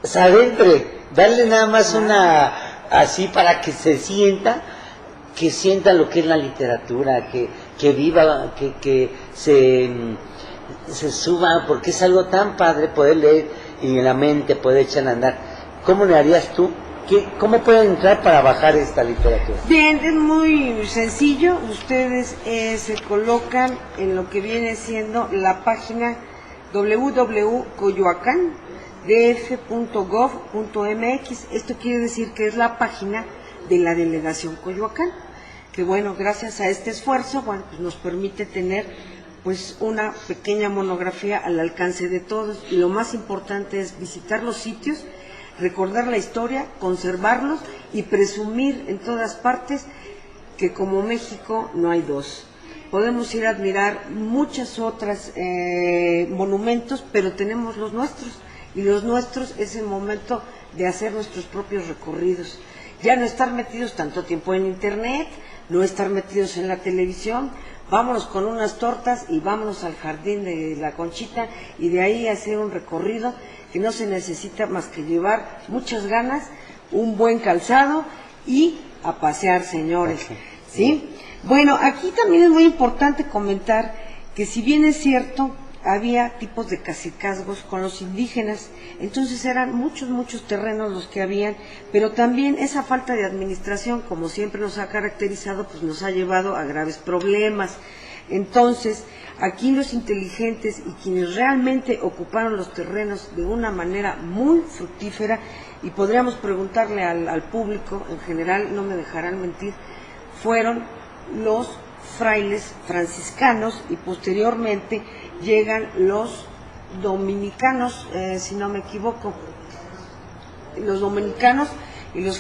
se adentre, darle nada más una así para que se sienta lo que es la literatura, que viva, que se suba, porque es algo tan padre poder leer y la mente puede echar a andar. ¿Cómo le harías tú? ¿Cómo pueden entrar para bajar esta literatura? Bien, es muy sencillo. Ustedes se colocan en lo que viene siendo la página www.coyoacandf.gov.mx. Esto quiere decir que es la página de la Delegación Coyoacán, que bueno, gracias a este esfuerzo, bueno, pues nos permite tener pues una pequeña monografía al alcance de todos, y lo más importante es visitar los sitios, recordar la historia, conservarlos y presumir en todas partes que como México no hay dos. Podemos ir a admirar muchas otras monumentos, pero tenemos los nuestros, y los nuestros es el momento de hacer nuestros propios recorridos. Ya no estar metidos tanto tiempo en internet, no estar metidos en la televisión. Vámonos con unas tortas y vámonos al jardín de la Conchita, y de ahí hacer un recorrido que no se necesita más que llevar muchas ganas, un buen calzado y a pasear, señores. ¿Sí? Bueno, aquí también es muy importante comentar que si bien es cierto, había tipos de cacicazgos con los indígenas, entonces eran muchos terrenos los que habían, pero también esa falta de administración, como siempre nos ha caracterizado, pues nos ha llevado a graves problemas. Entonces, aquí los inteligentes y quienes realmente ocuparon los terrenos de una manera muy fructífera, y podríamos preguntarle al público en general, no me dejarán mentir, fueron los frailes franciscanos, y posteriormente llegan los dominicanos, si no me equivoco, los dominicanos y los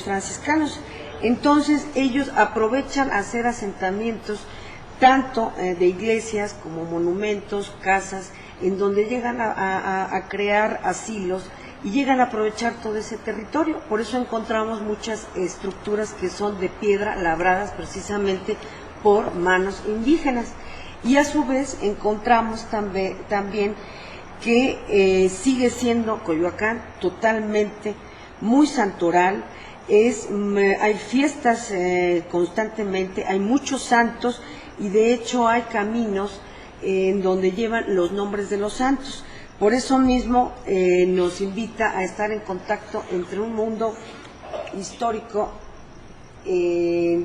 franciscanos. Entonces ellos aprovechan hacer asentamientos tanto de iglesias como monumentos, casas, en donde llegan a crear asilos y llegan a aprovechar todo ese territorio. Por eso encontramos muchas estructuras que son de piedra, labradas precisamente por manos indígenas. Y a su vez encontramos también que sigue siendo Coyoacán totalmente muy santoral. Hay fiestas constantemente, hay muchos santos, y de hecho hay caminos en donde llevan los nombres de los santos. Por eso mismo nos invita a estar en contacto entre un mundo histórico,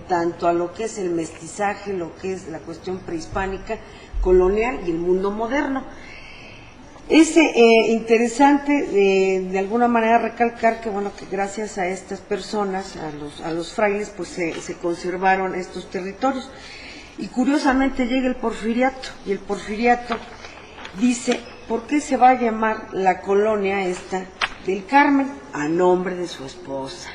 tanto a lo que es el mestizaje, lo que es la cuestión prehispánica, colonial, y el mundo moderno. Es interesante de alguna manera recalcar que bueno, que gracias a estas personas, a los frailes, pues se conservaron estos territorios. Y curiosamente llega el Porfiriato, y el Porfiriato dice: ¿por qué se va a llamar la colonia esta del Carmen? A nombre de su esposa,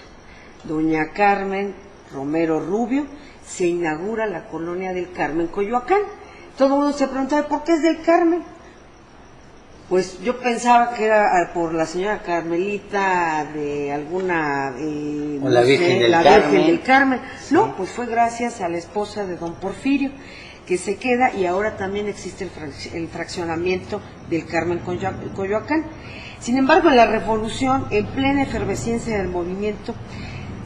doña Carmen Romero Rubio. Se inaugura la colonia del Carmen, Coyoacán. Todo el mundo se preguntaba: ¿por qué es del Carmen? Pues yo pensaba que era por la señora Carmelita de alguna... o la Virgen del la Carmen. Virgen del Carmen. Sí. No, pues fue gracias a la esposa de don Porfirio, que se queda, y ahora también existe el fraccionamiento del Carmen Coyoacán. Sin embargo, en la Revolución, en plena efervescencia del movimiento,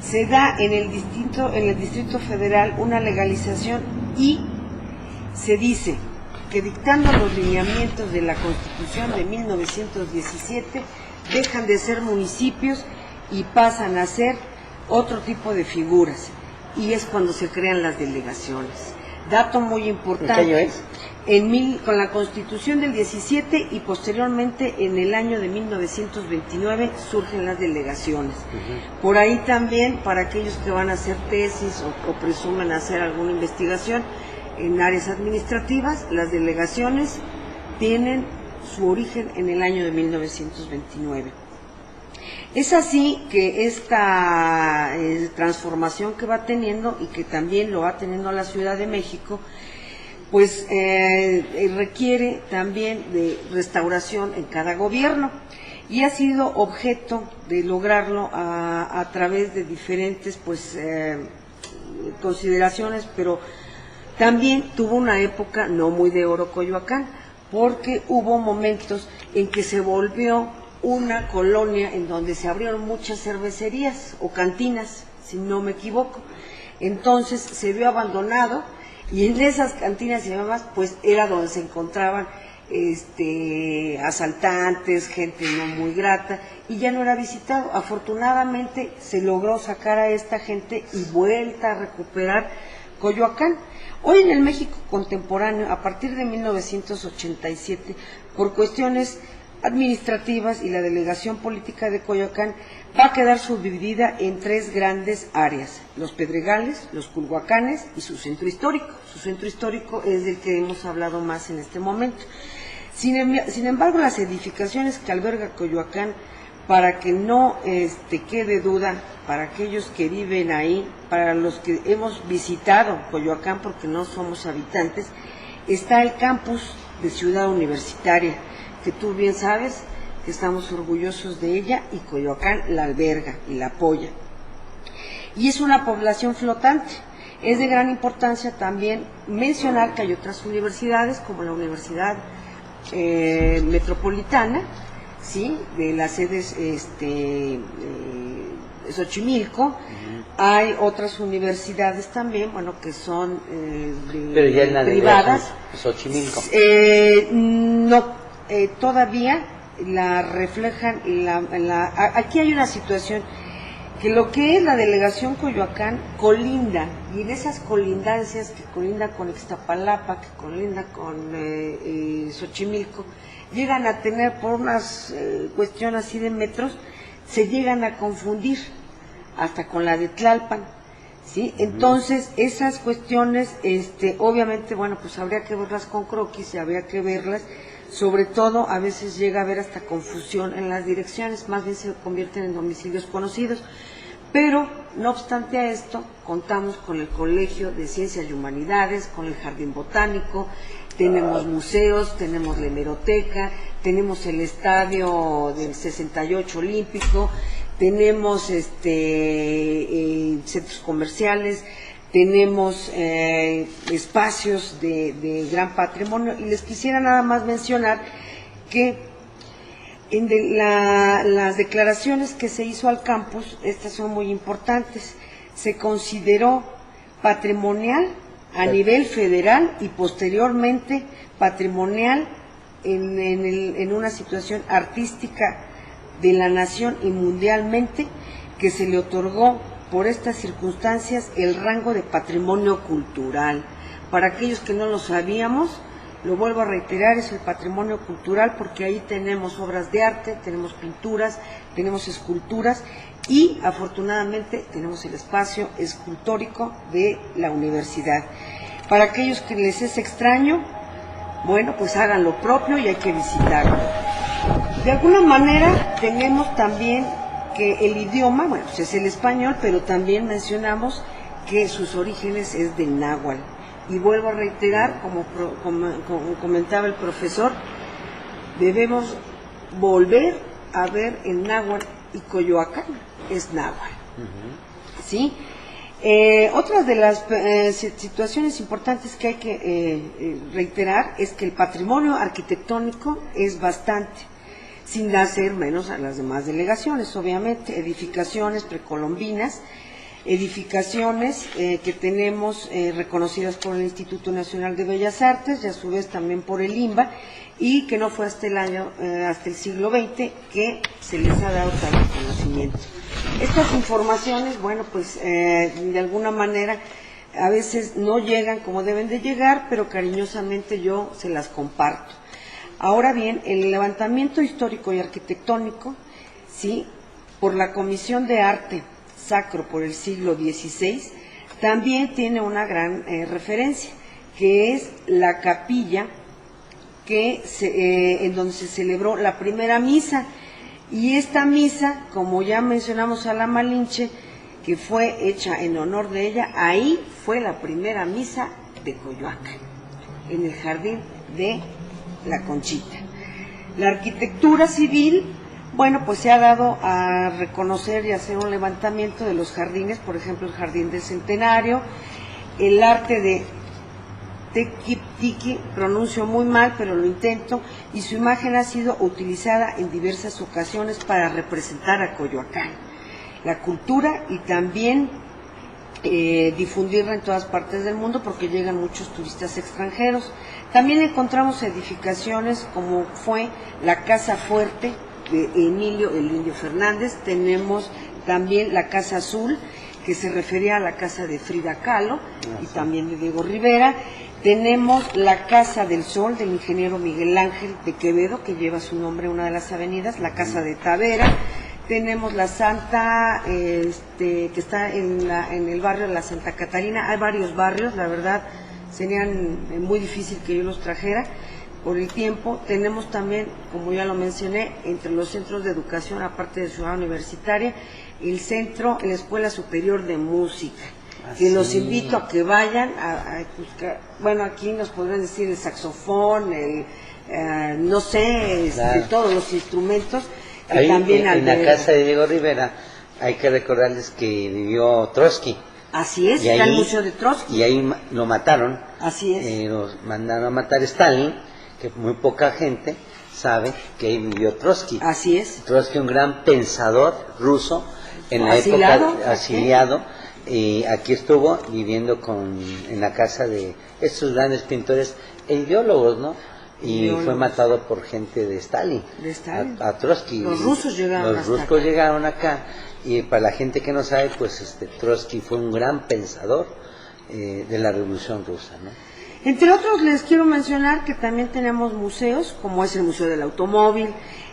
se da en el Distrito Federal una legalización y se dice que, dictando los lineamientos de la Constitución de 1917, dejan de ser municipios y pasan a ser otro tipo de figuras, y es cuando se crean las delegaciones. Dato muy importante. ¿En qué año es? Con la Constitución del 17 y posteriormente en el año de 1929 surgen las delegaciones. Por ahí también, para aquellos que van a hacer tesis o presumen hacer alguna investigación en áreas administrativas, las delegaciones tienen su origen en el año de 1929. Es así que esta transformación que va teniendo, y que también lo va teniendo la Ciudad de México, pues requiere también de restauración en cada gobierno, y ha sido objeto de lograrlo a través de diferentes consideraciones, pero también tuvo una época no muy de oro Coyoacán, porque hubo momentos en que se volvió una colonia en donde se abrieron muchas cervecerías o cantinas, si no me equivoco. Entonces se vio abandonado, y en esas cantinas y demás, pues era donde se encontraban asaltantes, gente no muy grata, y ya no era visitado. Afortunadamente se logró sacar a esta gente y vuelta a recuperar Coyoacán. Hoy en el México contemporáneo, a partir de 1987, por cuestiones administrativas y la delegación política de Coyoacán, va a quedar subdividida en tres grandes áreas: los Pedregales, los Culhuacanes y su centro histórico. Su centro histórico es del que hemos hablado más en este momento. Sin embargo, las edificaciones que alberga Coyoacán, para que no quede duda para aquellos que viven ahí, para los que hemos visitado Coyoacán porque no somos habitantes, está el campus de Ciudad Universitaria, que tú bien sabes que estamos orgullosos de ella, y Coyoacán la alberga y la apoya. Y es una población flotante. Es de gran importancia también mencionar que hay otras universidades, como la Universidad Metropolitana, ¿sí?, de las sedes Xochimilco. Hay otras universidades también, bueno, que son pero ya en la privadas. Xochimilco. No, todavía la reflejan. Aquí hay una situación que lo que es la delegación Coyoacán colinda, y en esas colindancias, que colinda con Ixtapalapa, que colinda con Xochimilco, llegan a tener, por unas cuestiones así de metros, se llegan a confundir hasta con la de Tlalpan, ¿sí? Entonces, esas cuestiones, obviamente, bueno, pues habría que verlas con croquis, y habría que verlas, sobre todo, a veces llega a haber hasta confusión en las direcciones, más bien se convierten en domicilios conocidos. Pero, no obstante a esto, contamos con el Colegio de Ciencias y Humanidades, con el Jardín Botánico, tenemos museos, tenemos la hemeroteca, tenemos el estadio del 68 olímpico, tenemos centros comerciales, tenemos espacios de gran patrimonio. Y les quisiera nada más mencionar que en las declaraciones que se hizo al campus, estas son muy importantes. Se consideró patrimonial a nivel federal, y posteriormente patrimonial en una situación artística de la nación y mundialmente, que se le otorgó por estas circunstancias el rango de patrimonio cultural. Para aquellos que no lo sabíamos, lo vuelvo a reiterar, es el patrimonio cultural, porque ahí tenemos obras de arte, tenemos pinturas, tenemos esculturas, y afortunadamente tenemos el espacio escultórico de la universidad. Para aquellos que les es extraño, bueno, pues hagan lo propio y hay que visitarlo. De alguna manera tenemos también que el idioma, bueno, pues es el español, pero también mencionamos que sus orígenes es del náhuatl. Y vuelvo a reiterar, como comentaba el profesor, debemos volver a ver el náhuatl, y Coyoacán es náhuatl. ¿Sí? Otras de las situaciones importantes que hay que reiterar es que el patrimonio arquitectónico es bastante, sin hacer menos a las demás delegaciones, obviamente, edificaciones precolombinas, edificaciones que tenemos reconocidas por el Instituto Nacional de Bellas Artes y a su vez también por el INBA, y que no fue hasta el siglo XX que se les ha dado tal reconocimiento. Estas informaciones, bueno, pues de alguna manera a veces no llegan como deben de llegar, pero cariñosamente yo se las comparto. Ahora bien, el levantamiento histórico y arquitectónico, sí, por la Comisión de Arte Sacro por el siglo XVI, también tiene una gran referencia, que es la capilla en donde se celebró la primera misa. Y esta misa, como ya mencionamos a la Malinche, que fue hecha en honor de ella, ahí fue la primera misa de Coyoacán, en el jardín de la Conchita. La arquitectura civil, bueno, pues se ha dado a reconocer y hacer un levantamiento de los jardines, por ejemplo, el Jardín del Centenario, el arte de Tequiptiqui, pronuncio muy mal, pero lo intento, y su imagen ha sido utilizada en diversas ocasiones para representar a Coyoacán, la cultura, y también difundirla en todas partes del mundo porque llegan muchos turistas extranjeros. También encontramos edificaciones como fue la Casa Fuerte de Emilio el Indio Fernández, tenemos también la Casa Azul, que se refería a la casa de Frida Kahlo y también de Diego Rivera. Tenemos la Casa del Sol del ingeniero Miguel Ángel de Quevedo, que lleva su nombre a una de las avenidas, la Casa de Tavera. Tenemos la Santa, que está en el barrio de la Santa Catarina. Hay varios barrios, la verdad, serían muy difícil que yo los trajera por el tiempo. Tenemos también, como ya lo mencioné, entre los centros de educación, aparte de Ciudad Universitaria, el centro, la Escuela Superior de Música, que los invito a que vayan a buscar. Bueno, aquí nos podrán decir el saxofón, no sé, claro, todos los instrumentos. Ahí, también en la casa de Diego Rivera, hay que recordarles que vivió Trotsky. Así es, está el Museo de Trotsky. Y ahí lo mataron. Así es. Los mandaron a matar Stalin, que muy poca gente sabe que ahí vivió Trotsky. Así es. Trotsky, un gran pensador ruso en la Asilado, época, asiliado, y aquí estuvo viviendo en la casa de estos grandes pintores e ideólogos, ¿no? Y fue matado por gente de Stalin. De Stalin. A Trotsky. Los rusos llegaron acá. Y para la gente que no sabe, pues Trotsky fue un gran pensador de la Revolución Rusa, ¿no? Entre otros les quiero mencionar que también tenemos museos, como es el Museo del Automóvil,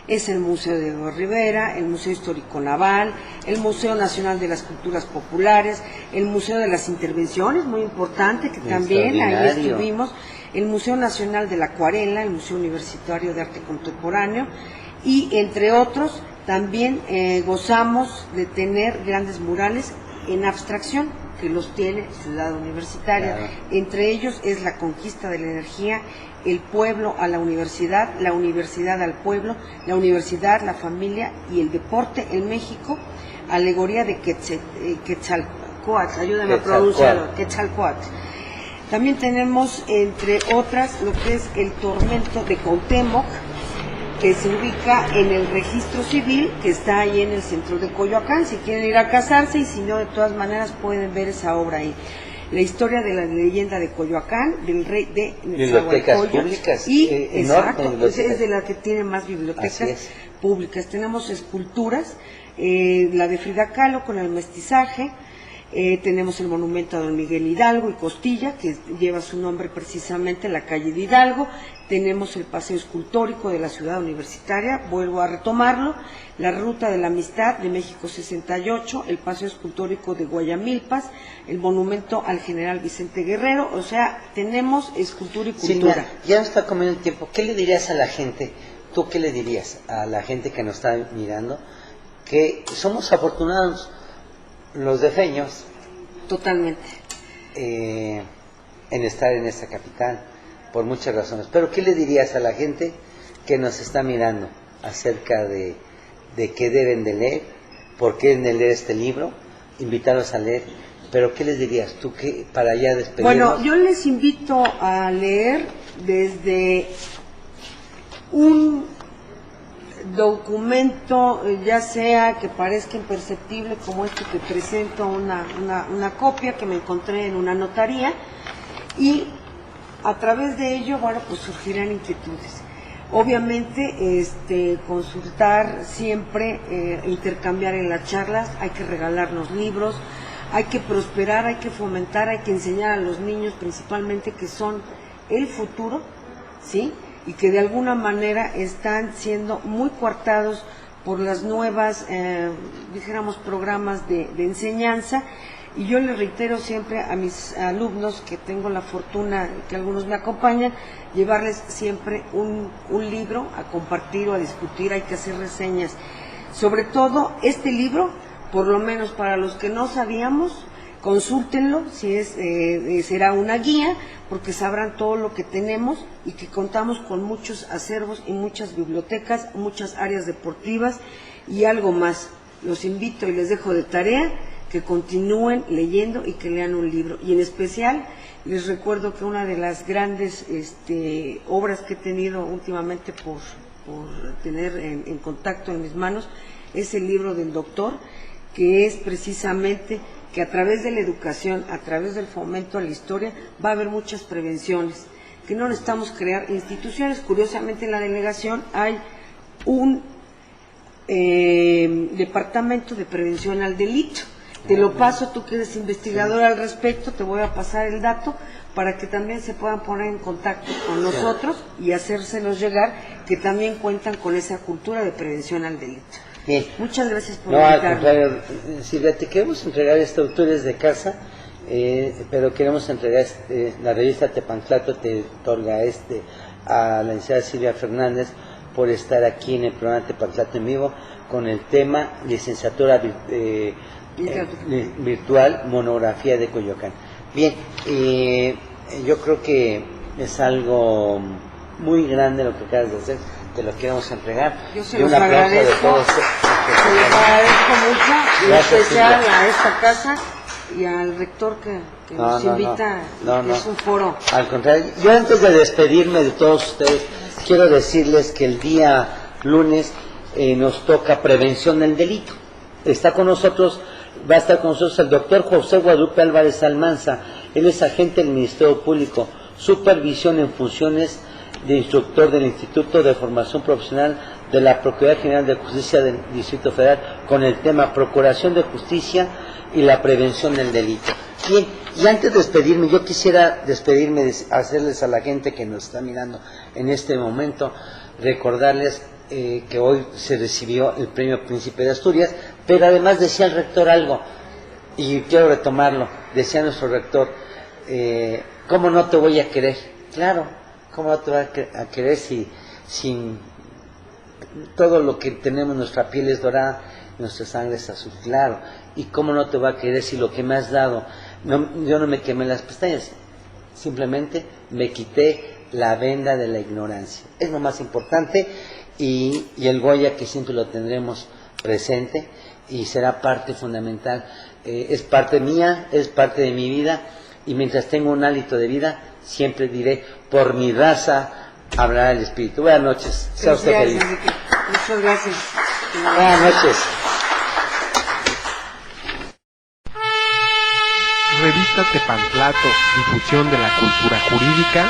es el Museo de Diego Rivera, el Museo Histórico Naval, el Museo Nacional de las Culturas Populares, el Museo de las Intervenciones, muy importante, que también ahí estuvimos, el Museo Nacional de la Acuarela, el Museo Universitario de Arte Contemporáneo, y entre otros también gozamos de tener grandes murales en abstracción, que los tiene Ciudad Universitaria. Claro. Entre ellos es la conquista de la energía, el pueblo a la universidad al pueblo, la universidad, la familia y el deporte en México, alegoría de Quetzalcóatl, ayúdame a pronunciarlo, Quetzalcóatl. También tenemos, entre otras, lo que es el tormento de Cuauhtémoc, que se ubica en el registro civil, que está ahí en el centro de Coyoacán, si quieren ir a casarse, y si no, de todas maneras pueden ver esa obra ahí. La historia de la leyenda de Coyoacán, del rey de bibliotecas públicas. Y exacto, es de las que tiene más bibliotecas públicas. Tenemos esculturas, la de Frida Kahlo con el mestizaje. Tenemos el monumento a don Miguel Hidalgo y Costilla, que lleva su nombre precisamente en la calle de Hidalgo. Tenemos el paseo escultórico de la Ciudad Universitaria, vuelvo a retomarlo, la Ruta de la Amistad de México 68, el paseo escultórico de Guayamilpas, el monumento al general Vicente Guerrero. O sea, tenemos escultura y cultura. Sí, mira, ya está comiendo el tiempo. ¿Qué le dirías a la gente? ¿Tú qué le dirías a la gente que nos está mirando? Que somos afortunados los defeños. Totalmente. En estar en esta capital, por muchas razones. Pero ¿qué le dirías a la gente que nos está mirando acerca de qué deben de leer, por qué deben de leer este libro, invitarlos a leer, pero ¿qué les dirías tú que para ya despedirnos? Bueno, yo les invito a leer desde un documento, ya sea que parezca imperceptible, como este que presento una copia que me encontré en una notaría, y a través de ello, bueno, pues surgirán inquietudes. Obviamente, consultar siempre, intercambiar en las charlas, hay que regalarnos libros, hay que prosperar, hay que fomentar, hay que enseñar a los niños principalmente que son el futuro, ¿sí? Y que de alguna manera están siendo muy coartados por las nuevas, dijéramos, programas de enseñanza. Y yo les reitero siempre a mis alumnos, que tengo la fortuna que algunos me acompañan, llevarles siempre un libro a compartir o a discutir, hay que hacer reseñas. Sobre todo este libro, por lo menos para los que no sabíamos, consúltenlo, si es será una guía, porque sabrán todo lo que tenemos y que contamos con muchos acervos y muchas bibliotecas, muchas áreas deportivas y algo más. Los invito y les dejo de tarea que continúen leyendo y que lean un libro. Y en especial les recuerdo que una de las grandes obras que he tenido últimamente por tener en contacto en mis manos es el libro del doctor, que es precisamente que a través de la educación, a través del fomento a la historia, va a haber muchas prevenciones, que no necesitamos crear instituciones. Curiosamente en la delegación hay un departamento de prevención al delito. Te lo paso, tú que eres investigador al respecto, te voy a pasar el dato para que también se puedan poner en contacto con nosotros y hacérselos llegar, que también cuentan con esa cultura de prevención al delito. Bien. Muchas gracias por invitarme. invitarme. Al contrario, Silvia, te queremos entregar tú eres de casa, pero queremos entregar la revista Tepanclato te otorga a la licenciada Silvia Fernández por estar aquí en el programa Tepanclato en vivo con el tema licenciatura virtual monografía de Coyoacán. Bien, yo creo que es algo muy grande lo que acabas de hacer, te lo queremos entregar. Yo se y los un aplauso agradezco, de todos. se los agradezco mucho, y en especial a esta casa y al rector que nos invita, es un foro. Al contrario, yo antes de despedirme de todos ustedes, quiero decirles que el día lunes nos toca prevención del delito. Está con nosotros, va a estar con nosotros el doctor José Guadalupe Álvarez Almanza. Él es agente del Ministerio Público, supervisión en funciones de instructor del Instituto de Formación Profesional de la Procuraduría General de Justicia del Distrito Federal, con el tema Procuración de Justicia y la prevención del delito. Bien, y antes de despedirme, yo quisiera despedirme, hacerles a la gente que nos está mirando en este momento, recordarles que hoy se recibió el Premio Príncipe de Asturias, pero además decía el rector algo, y quiero retomarlo, decía nuestro rector, ¿cómo no te voy a querer? Claro, ¿cómo no te voy a querer si sin todo lo que tenemos, nuestra piel es dorada, nuestra sangre es azul? Claro, ¿y cómo no te voy a querer si lo que me has dado, yo no me quemé las pestañas, simplemente me quité la venda de la ignorancia? Es lo más importante, y el Goya, que siempre lo tendremos presente y será parte fundamental, es parte mía, es parte de mi vida, y mientras tengo un hálito de vida siempre diré, por mi raza hablará el espíritu. Buenas noches, sea usted feliz. Muchas gracias. Buenas noches. Revista Tepanclato, difusión de la cultura jurídica,